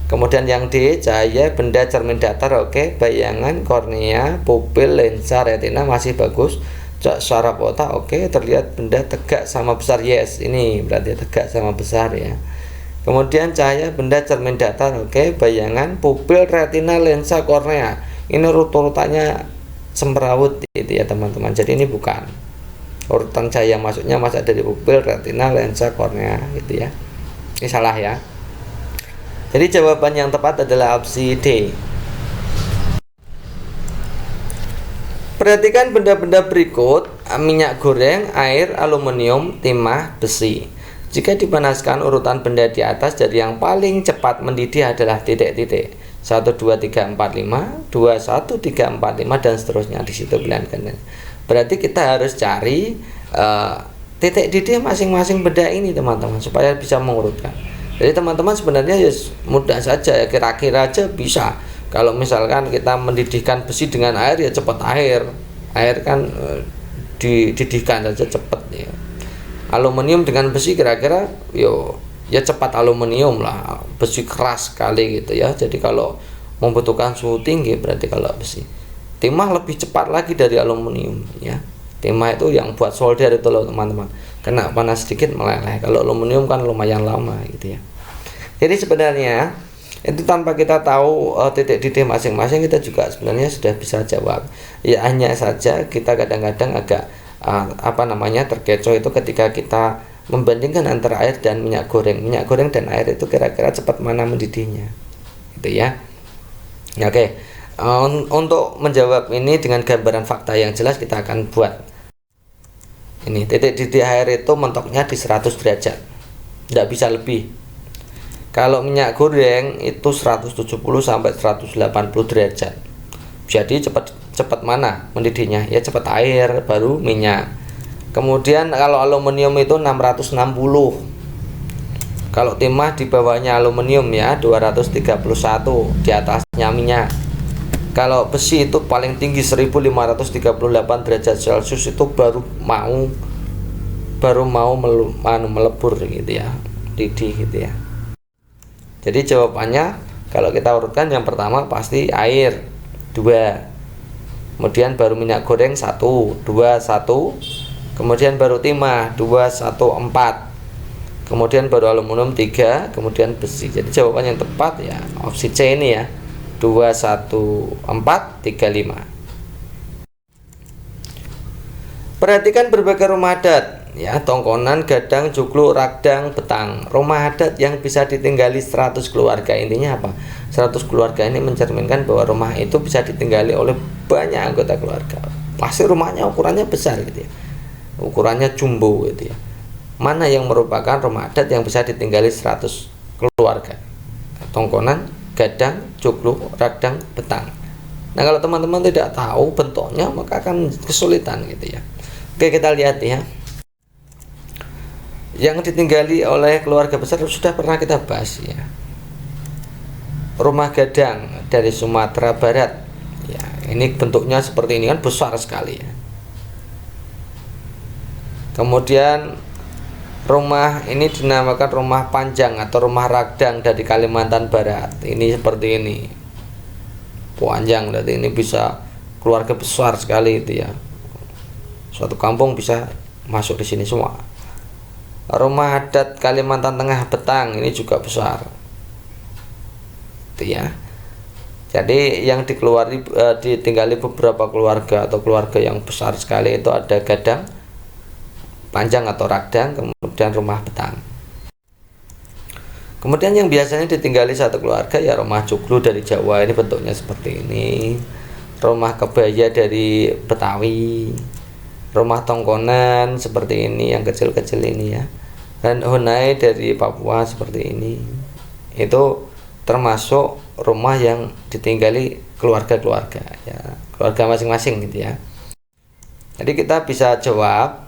Kemudian yang D, cahaya, benda, cermin datar, oke, bayangan, kornea, pupil, lensa, retina masih bagus. Saraf otak, oke, terlihat benda tegak sama besar, yes, ini berarti tegak sama besar ya. Kemudian cahaya, benda, cermin datar, oke, bayangan, pupil, retina, lensa, kornea. Ini urutannya semrawut gitu ya teman-teman. Jadi ini bukan urutan cahaya masuknya masa dari pupil, retina, lensa, kornea gitu ya. Ini salah ya. Jadi jawaban yang tepat adalah opsi D. Perhatikan benda-benda berikut: minyak goreng, air, aluminium, timah, besi. Jika dipanaskan, urutan benda di atas dari yang paling cepat mendidih adalah titik-titik 1, 2, 3, 4, 5 2, 1, 3, 4, 5 dan seterusnya. Di situ pilihan kanan. Berarti kita harus cari titik didih masing-masing benda ini teman-teman, supaya bisa mengurutkan. Jadi teman-teman sebenarnya ya mudah saja ya, kira-kira aja bisa. Kalau misalkan kita mendidihkan besi dengan air ya cepat air kan dididihkan saja cepat ya. Aluminium dengan besi kira-kira ya cepat aluminium lah, besi keras sekali gitu ya. Jadi kalau membutuhkan suhu tinggi berarti kalau besi. Timah lebih cepat lagi dari aluminium ya. Timah itu yang buat solder itu loh teman-teman, kena panas sedikit meleleh. Kalau aluminium kan lumayan lama gitu ya. Jadi sebenarnya itu tanpa kita tahu titik didih masing-masing kita juga sebenarnya sudah bisa jawab. Ya hanya saja kita kadang-kadang agak terkecoh itu ketika kita membandingkan antara air dan minyak goreng. Minyak goreng dan air itu kira-kira cepat mana mendidihnya gitu ya. Oke. Untuk menjawab ini dengan gambaran fakta yang jelas kita akan buat. Ini titik didih air itu mentoknya di 100 derajat, tidak bisa lebih. Kalau minyak goreng itu 170 sampai 180 derajat. Jadi cepat mana mendidihnya? Ya cepat air baru minyak. Kemudian kalau aluminium itu 660. Kalau timah di bawahnya aluminium ya 231, di atasnya minyak. Kalau besi itu paling tinggi 1538 derajat Celcius, itu baru mau melebur gitu ya, didih gitu ya. Jadi jawabannya kalau kita urutkan yang pertama pasti air 2, kemudian baru minyak goreng 1, 2, 1, kemudian baru timah 2, 1, 4, kemudian baru aluminium 3, kemudian besi. Jadi jawaban yang tepat ya opsi C ini ya, 2, 1, 4, 3, 5. Perhatikan berbagai rumah adat ya, tongkonan, gadang, joglo, ragdang, betang. Rumah adat yang bisa ditinggali 100 keluarga. Intinya apa? 100 keluarga ini mencerminkan bahwa rumah itu bisa ditinggali oleh banyak anggota keluarga. Pasti rumahnya ukurannya besar gitu ya, ukurannya jumbo gitu ya. Mana yang merupakan rumah adat yang bisa ditinggali 100 keluarga? Tongkonan, gadang, joglo, ragdang, betang. Nah kalau teman-teman tidak tahu bentuknya maka akan kesulitan gitu ya. Oke, kita lihat ya. Yang ditinggali oleh keluarga besar sudah pernah kita bahas ya. Rumah gadang dari Sumatera Barat ya, ini bentuknya seperti ini kan, besar sekali ya. Kemudian rumah ini dinamakan rumah panjang atau rumah ragdang dari Kalimantan Barat. Ini seperti ini, panjang, berarti ini bisa keluarga besar sekali itu ya. Suatu kampung bisa masuk di sini semua. Rumah adat Kalimantan Tengah Betang ini juga besar, itu ya. Jadi yang ditinggali beberapa keluarga atau keluarga yang besar sekali itu ada gadang panjang atau ragdang, kemudian rumah betang. Kemudian yang biasanya ditinggali satu keluarga ya rumah joglo dari Jawa, ini bentuknya seperti ini. Rumah kebaya dari Betawi, rumah tongkonan seperti ini yang kecil-kecil ini ya, dan honai dari Papua seperti ini. Itu termasuk rumah yang ditinggali keluarga-keluarga ya, keluarga masing-masing gitu ya. Jadi kita bisa jawab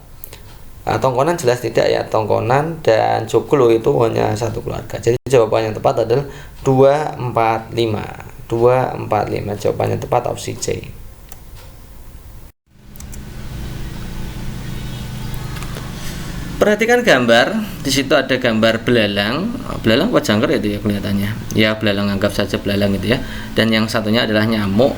Tongkonan jelas tidak ya, Tongkonan dan Joglo itu hanya satu keluarga. Jadi jawaban yang tepat adalah 245. 245 jawabannya tepat, opsi C. Perhatikan gambar, di situ ada gambar belalang. Belalang apa jangkar itu ya kelihatannya? Ya belalang, anggap saja belalang gitu ya. Dan yang satunya adalah nyamuk.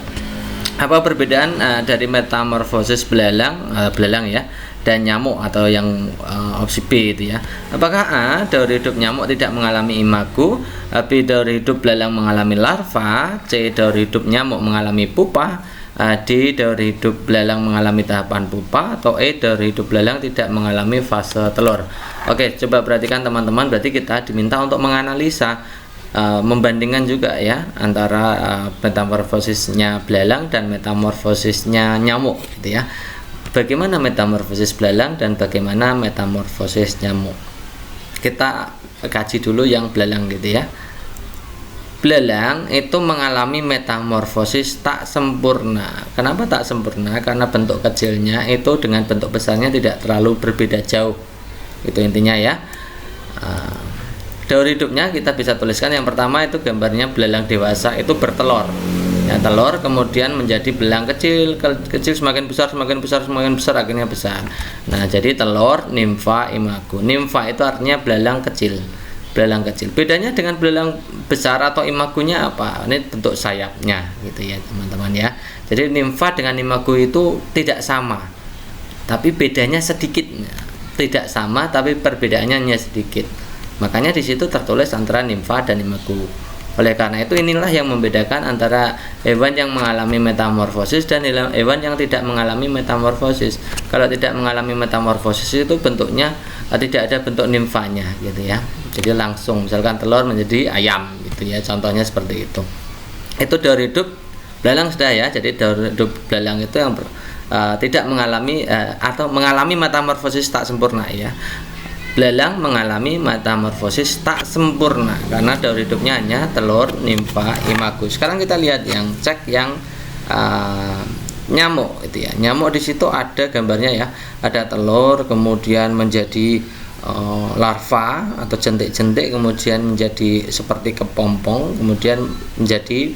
Apa perbedaan dari metamorfosis belalang ya dan nyamuk atau yang opsi B itu ya? Apakah A, daur hidup nyamuk tidak mengalami imago, B, daur hidup belalang mengalami larva, C, daur hidup nyamuk mengalami pupa, D, daur hidup belalang mengalami tahapan pupa, atau E, daur hidup belalang tidak mengalami fase telur. Oke, coba perhatikan teman-teman, berarti kita diminta untuk menganalisa, membandingkan juga ya antara metamorfosisnya belalang dan metamorfosisnya nyamuk gitu ya. Bagaimana metamorfosis belalang dan bagaimana metamorfosis nyamuk? Kita kaji dulu yang belalang gitu ya. Belalang itu mengalami metamorfosis tak sempurna. Kenapa tak sempurna? Karena bentuk kecilnya itu dengan bentuk besarnya tidak terlalu berbeda jauh. Itu intinya ya. Daur hidupnya kita bisa tuliskan, yang pertama itu gambarnya belalang dewasa itu bertelur. Ya, telur kemudian menjadi belang kecil, semakin besar akhirnya besar. Nah, jadi telur, nimfa, imago. Nimfa itu artinya belalang kecil. Bedanya dengan belalang besar atau imagonya apa? Ini bentuk sayapnya gitu ya, teman-teman ya. Jadi nimfa dengan imago itu tidak sama. Tapi bedanya sedikit. Tidak sama tapi perbedaannya hanya sedikit. Makanya di situ tertulis antara nimfa dan imago. Oleh karena itu inilah yang membedakan antara hewan yang mengalami metamorfosis dan hewan yang tidak mengalami metamorfosis. Kalau tidak mengalami metamorfosis itu bentuknya tidak ada bentuk nimfanya gitu ya. Jadi langsung misalkan telur menjadi ayam gitu ya. Contohnya seperti itu. Itu daur hidup belalang sudah ya. Jadi daur hidup belalang itu yang tidak mengalami atau mengalami metamorfosis tak sempurna ya. Belalang mengalami metamorfosis tak sempurna karena daur hidupnya hanya telur, nimfa, imago. Sekarang kita lihat yang nyamuk itu ya. Nyamuk di situ ada gambarnya ya. Ada telur kemudian menjadi larva atau jentik-jentik, kemudian menjadi seperti kepompong, kemudian menjadi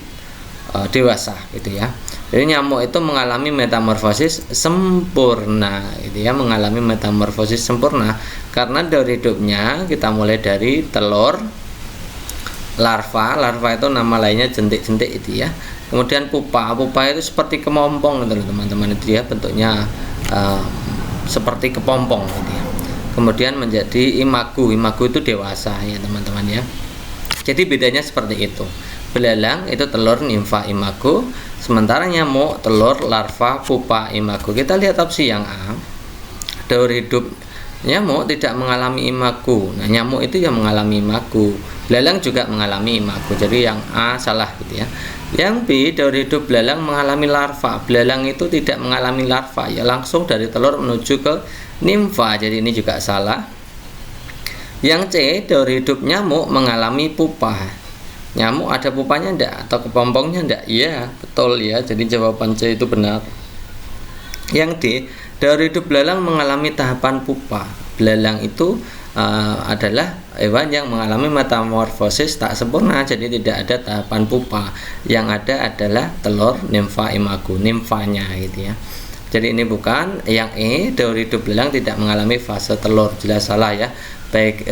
dewasa gitu ya. Jadi nyamuk itu mengalami metamorfosis sempurna gitu ya, mengalami metamorfosis sempurna karena daur hidupnya kita mulai dari telur, larva itu nama lainnya jentik-jentik itu ya. Kemudian pupa itu seperti kepompong gitu teman-teman, itu ya bentuknya seperti kepompong gitu ya. Kemudian menjadi imago itu dewasa ya teman-teman ya. Jadi bedanya seperti itu. Belalang itu telur, nimfa, imago, sementara nyamuk telur, larva, pupa, imago. Kita lihat opsi yang A. Daur hidup nyamuk tidak mengalami imago. Nah, nyamuk itu yang mengalami imago. Belalang juga mengalami imago. Jadi yang A salah gitu ya. Yang B, daur hidup belalang mengalami larva. Belalang itu tidak mengalami larva ya, langsung dari telur menuju ke nimfa. Jadi ini juga salah. Yang C, daur hidup nyamuk mengalami pupa. Nyamuk ada pupanya enggak atau kepompongnya enggak? Iya, betul ya. Jadi jawaban C itu benar. Yang D, daur hidup belalang mengalami tahapan pupa. Belalang itu adalah hewan yang mengalami metamorfosis tak sempurna, jadi tidak ada tahapan pupa. Yang ada adalah telur, nimfa, imago, nimfanya gitu ya. Jadi ini bukan. Yang E, daur hidup belalang tidak mengalami fase telur, jelas salah ya. Baik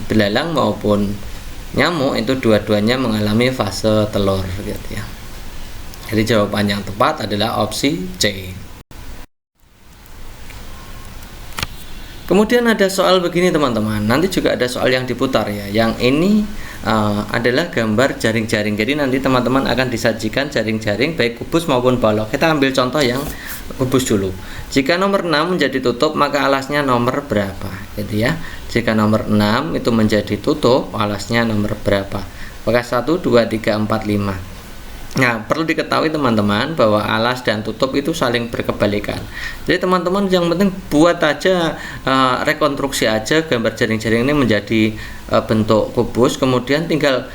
belalang maupun nyamuk itu dua-duanya mengalami fase telur gitu ya. Jadi jawaban yang tepat adalah opsi C. Kemudian ada soal begini teman-teman, nanti juga ada soal yang diputar ya. Yang ini adalah gambar jaring-jaring. Jadi nanti teman-teman akan disajikan jaring-jaring baik kubus maupun balok. Kita ambil contoh yang kubus dulu. Jika nomor 6 menjadi tutup, maka alasnya nomor berapa? Gitu ya. Jika nomor 6 itu menjadi tutup, alasnya nomor berapa? Apakah 1, 2, 3, 4, 5? Nah, perlu diketahui teman-teman bahwa alas dan tutup itu saling berkebalikan. Jadi teman-teman yang penting buat aja rekonstruksi aja gambar jaring-jaring ini menjadi bentuk kubus, kemudian tinggal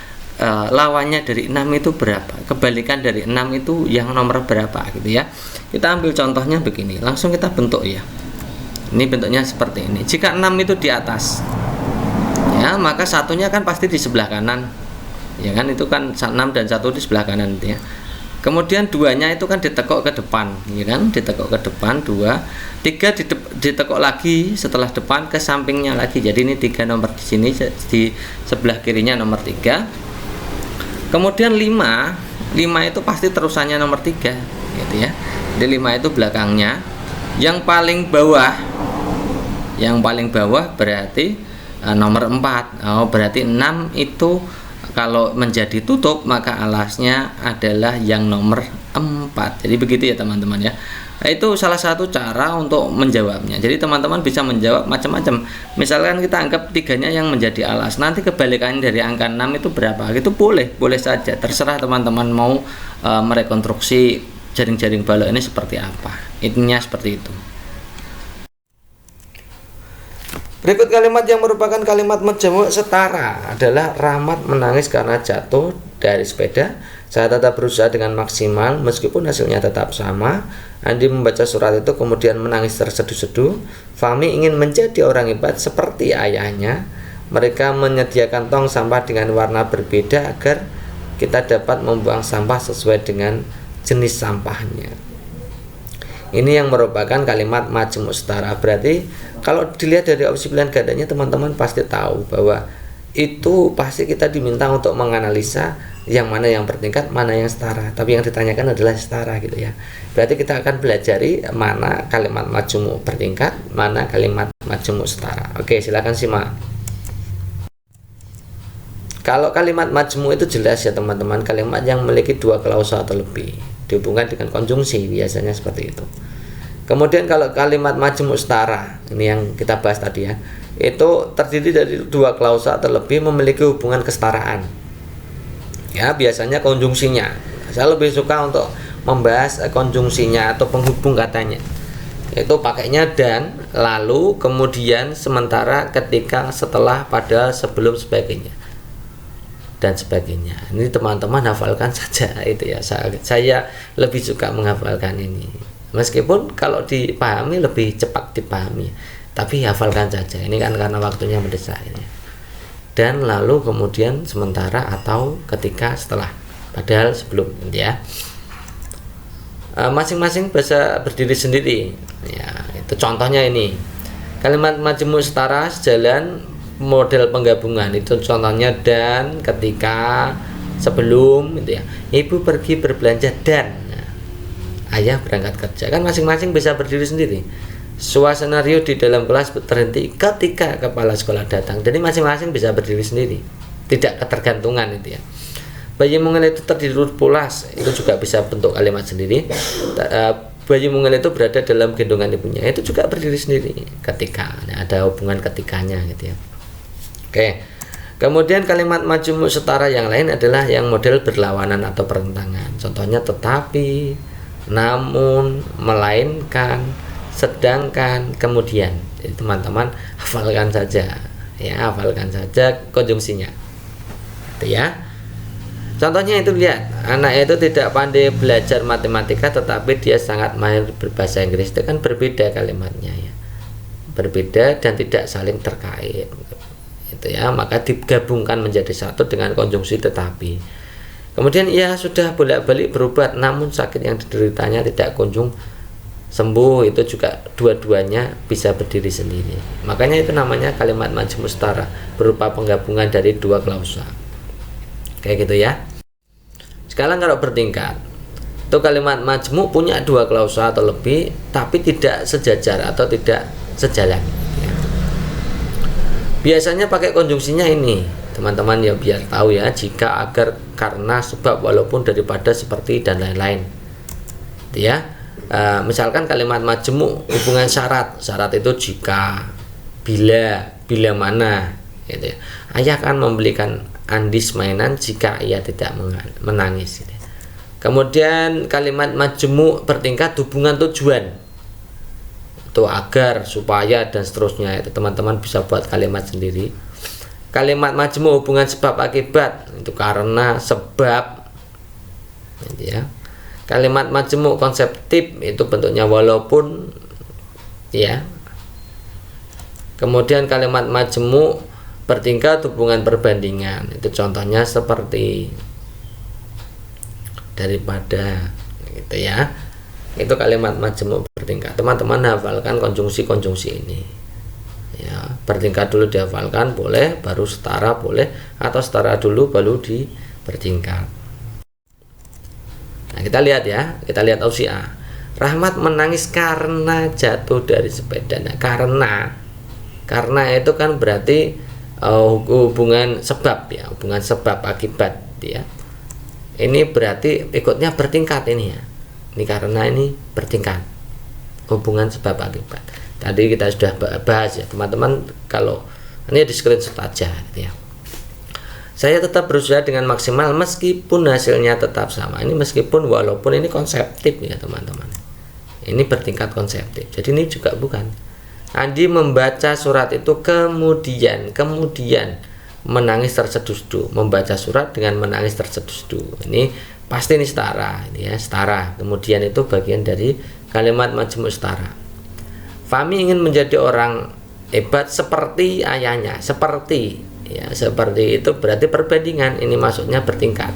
lawannya dari 6 itu berapa, kebalikan dari 6 itu yang nomor berapa gitu ya. Kita ambil contohnya begini, langsung kita bentuk ya. Ini bentuknya seperti ini. Jika 6 itu di atas ya, maka satunya kan pasti di sebelah kanan ya kan, itu kan 6 dan 1 di sebelah kanan itu ya. Kemudian 2-nya itu kan ditekuk ke depan ya kan, ditekuk ke depan 2, 3 ditekuk lagi setelah depan ke sampingnya lagi. Jadi ini 3 nomor di sini, di sebelah kirinya nomor 3. Kemudian 5 itu pasti terusannya nomor 3 gitu ya. Jadi 5 itu belakangnya. Yang paling bawah berarti nomor 4. Oh, berarti 6 itu kalau menjadi tutup maka alasnya adalah yang nomor 4. Jadi begitu ya teman-teman ya. Itu salah satu cara untuk menjawabnya. Jadi teman-teman bisa menjawab macam-macam. Misalkan kita anggap 3-nya yang menjadi alas, nanti kebalikannya dari angka 6 itu berapa? Itu boleh saja. Terserah teman-teman mau merekonstruksi jaring-jaring balok ini seperti apa. Intinya seperti itu. Berikut kalimat yang merupakan kalimat majmuk setara adalah Rahmat menangis karena jatuh dari sepeda. Saya tetap berusaha dengan maksimal meskipun hasilnya tetap sama. Andi membaca surat itu kemudian menangis terseduh-seduh. Fahmi ingin menjadi orang hebat seperti ayahnya. Mereka menyediakan tong sampah dengan warna berbeda agar kita dapat membuang sampah sesuai dengan jenis sampahnya. Ini yang merupakan kalimat majmuk setara. Berarti kalau dilihat dari opsi pilihan gandanya, teman-teman pasti tahu bahwa itu pasti kita diminta untuk menganalisa yang mana yang bertingkat, mana yang setara. Tapi yang ditanyakan adalah setara gitu ya. Berarti kita akan pelajari mana kalimat majmuk bertingkat, mana kalimat majmuk setara. Oke, silakan simak. Kalau kalimat majmuk itu jelas ya teman-teman, kalimat yang memiliki 2 klausa atau lebih dihubungkan dengan konjungsi, biasanya seperti itu. Kemudian kalau kalimat majmuk setara, ini yang kita bahas tadi ya, itu terdiri dari 2 klausa atau lebih memiliki hubungan kesetaraan. Ya, biasanya konjungsinya. Saya lebih suka untuk membahas konjungsinya atau penghubung katanya. Itu pakainya dan, lalu, kemudian, sementara, ketika, setelah, pada, sebelum, sebagainya dan sebagainya. Ini teman-teman hafalkan saja itu ya. Saya lebih suka menghafalkan ini. Meskipun kalau dipahami lebih cepat dipahami, tapi hafalkan saja. Ini kan karena waktunya mendesak ini. Dan lalu kemudian sementara atau ketika setelah, padahal sebelum ya. Masing-masing bisa berdiri sendiri. Ya, itu contohnya ini. Kalimat majmuk setara sejalan model penggabungan itu contohnya dan, ketika, sebelum gitu ya. Ibu pergi berbelanja dan ayah berangkat kerja. Kan masing-masing bisa berdiri sendiri. Suasana Rio di dalam kelas terhenti ketika kepala sekolah datang. Jadi masing-masing bisa berdiri sendiri. Tidak ketergantungan itu ya. Bayi mungil itu tertidur pulas, itu juga bisa bentuk kalimat sendiri. Bayi mungil itu berada dalam gendongan ibunya, itu juga berdiri sendiri ketika. Nah, ada hubungan ketikanya gitu ya. Oke. Kemudian kalimat majmuk setara yang lain adalah yang model berlawanan atau pertentangan. Contohnya tetapi, namun, melainkan, sedangkan, kemudian. Jadi teman-teman hafalkan saja ya, hafalkan saja konjungsinya. Itu ya. Contohnya itu lihat, anak itu tidak pandai belajar matematika tetapi dia sangat mahir berbahasa Inggris. Itu kan berbeda kalimatnya ya. Berbeda dan tidak saling terkait. Itu ya, maka digabungkan menjadi satu dengan konjungsi tetapi. Kemudian ia sudah bolak-balik berobat namun sakit yang dideritanya tidak kunjung sembuh. Itu juga dua-duanya bisa berdiri sendiri. Makanya itu namanya kalimat majmuk setara, berupa penggabungan dari 2 klausa. Kayak gitu ya. Sekarang kalau bertingkat, itu kalimat majmuk punya 2 klausa atau lebih tapi tidak sejajar atau tidak sejalan. Biasanya pakai konjungsinya ini teman-teman ya, biar tahu ya, jika, agar, karena, sebab, walaupun, daripada, seperti, dan lain-lain itu ya. Misalkan kalimat majmuk hubungan syarat itu jika, bila mana gitu ya. Ayah akan membelikan Andis mainan jika ia tidak menangis gitu ya. Kemudian kalimat majmuk bertingkat hubungan tujuan itu agar, supaya, dan seterusnya. Itu teman-teman bisa buat kalimat sendiri. Kalimat majmu hubungan sebab akibat itu karena sebab, gitu ya. Kalimat majmu konseptif itu bentuknya walaupun, ya. Kemudian kalimat majmu bertingkat hubungan perbandingan, itu contohnya seperti daripada, gitu ya. Itu kalimat majmu bertingkat. Teman-teman hafalkan konjungsi-konjungsi ini, ya. Bertingkat dulu dihafalkan boleh, baru setara boleh, atau setara dulu baru dipertingkat. Nah, kita lihat ya, kita lihat opsi A. Rahmat menangis karena jatuh dari sepeda. Nah, karena itu kan berarti hubungan sebab, ya, hubungan sebab akibat, ya. Ini berarti ikutnya bertingkat ini, ya. Ini karena ini bertingkat, hubungan sebab akibat. Tadi kita sudah bahas, ya teman-teman. Kalau ini di screenshot aja, gitu ya. Saya tetap berusaha dengan maksimal meskipun hasilnya tetap sama. Ini meskipun, walaupun, ini konseptif, ya teman-teman. Ini bertingkat konseptif. Jadi ini juga bukan. Andi membaca surat itu kemudian menangis terseduh-seduh. Membaca surat dengan menangis terseduh-seduh. Ini pasti ini setara, ini ya, setara. Kemudian itu bagian dari kalimat majmu' setara. Fahmi ingin menjadi orang hebat seperti ayahnya. Seperti, ya, seperti itu berarti perbandingan. Ini maksudnya bertingkat.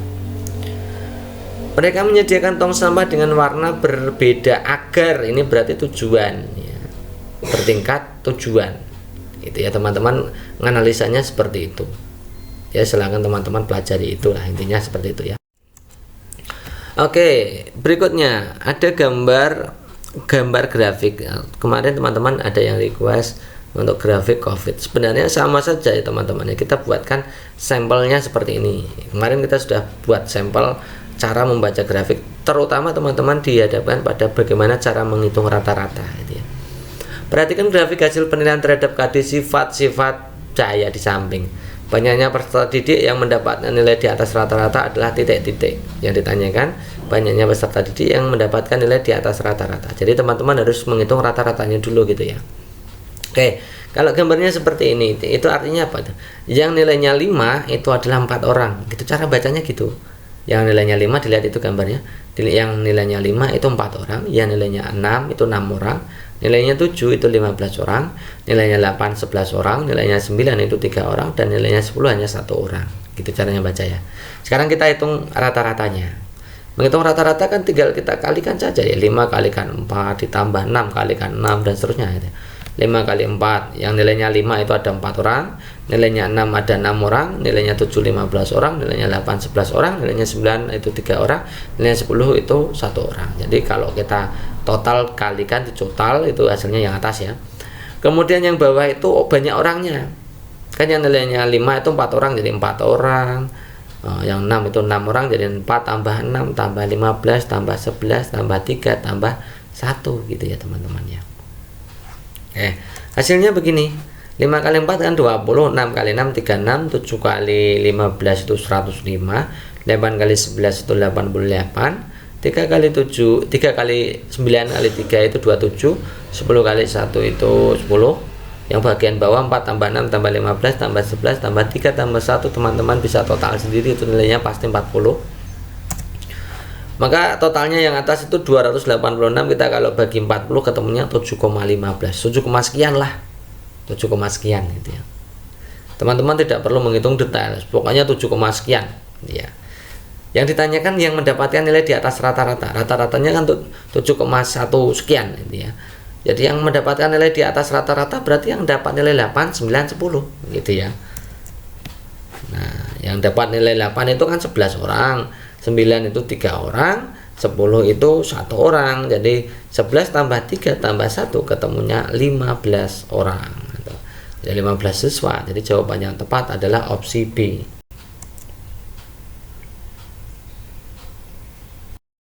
Mereka menyediakan tong sampah dengan warna berbeda agar, ini berarti tujuan, ya. Bertingkat tujuan, itu ya teman-teman, menganalisanya seperti itu, ya. Silakan teman-teman pelajari, itulah intinya seperti itu, ya. Oke, berikutnya ada gambar grafik. Kemarin teman-teman ada yang request untuk grafik COVID. Sebenarnya sama saja, ya teman-teman, ya. Kita buatkan sampelnya seperti ini. Kemarin kita sudah buat sampel cara membaca grafik, terutama teman-teman dihadapkan pada bagaimana cara menghitung rata-rata, gitu ya. Perhatikan grafik hasil penilaian terhadap KD sifat-sifat cahaya di samping. Banyaknya peserta didik yang mendapatkan nilai di atas rata-rata adalah titik-titik. Yang ditanyakan, banyaknya peserta didik yang mendapatkan nilai di atas rata-rata. Jadi teman-teman harus menghitung rata-ratanya dulu, gitu ya. Oke, kalau gambarnya seperti ini, itu artinya apa? Yang nilainya 5 itu adalah 4 orang. Gitu cara bacanya, gitu. Yang nilainya 5 dilihat itu gambarnya. Yang nilainya 5 itu 4 orang, yang nilainya 6 itu 6 orang. Nilainya 7 itu 15 orang, nilainya 8 11 orang, nilainya 9 itu 3 orang, dan nilainya 10 hanya 1 orang. Gitu caranya baca, ya. Sekarang kita hitung rata-ratanya. Menghitung rata-rata kan tinggal kita kalikan saja, ya. 5 kalikan 4 ditambah 6 kalikan 6 dan seterusnya, gitu. 5 kali 4, yang nilainya 5 itu ada 4 orang, nilainya 6 ada 6 orang, nilainya 7 15 orang, nilainya 8 11 orang, nilainya 9 itu 3 orang, nilainya 10 itu 1 orang. Jadi kalau kita total kalikan di total itu hasilnya yang atas, ya. Kemudian yang bawah itu banyak orangnya. Kan yang nilainya 5 itu 4 orang jadi 4 orang. Yang 6 itu 6 orang jadi 4 tambah 6 tambah 15 tambah 11 tambah 3 tambah 1, gitu ya teman-teman, ya. Hasilnya begini. 5 kali 4 kan 20, 6 kali 6 36, 7 kali 15 itu 105, 8 kali 11 itu 88, 3 kali 7, 3 kali 9 kali 3 itu 27, 10 kali 1 itu 10. Yang bagian bawah 4 tambah 6 tambah 15 tambah 11 tambah 3 tambah 1, teman-teman bisa total sendiri, itu nilainya pasti 40. Maka totalnya yang atas itu 286, kita kalau bagi 40 ketemunya 7,15, 7, sekian lah, 7, sekian, gitu ya. Teman-teman tidak perlu menghitung detail, pokoknya 7, sekian, ya. Yang ditanyakan yang mendapatkan nilai di atas rata-rata, rata-ratanya kan 7,1 sekian, gitu ya. Jadi yang mendapatkan nilai di atas rata-rata berarti yang dapat nilai 8, 9, 10, gitu ya. Nah, yang dapat nilai 8 itu kan 11 orang, 9 itu 3 orang, 10 itu 1 orang. Jadi 11 tambah 3 tambah 1 ketemunya 15 orang. Jadi 15 siswa. Jadi jawaban yang tepat adalah opsi B.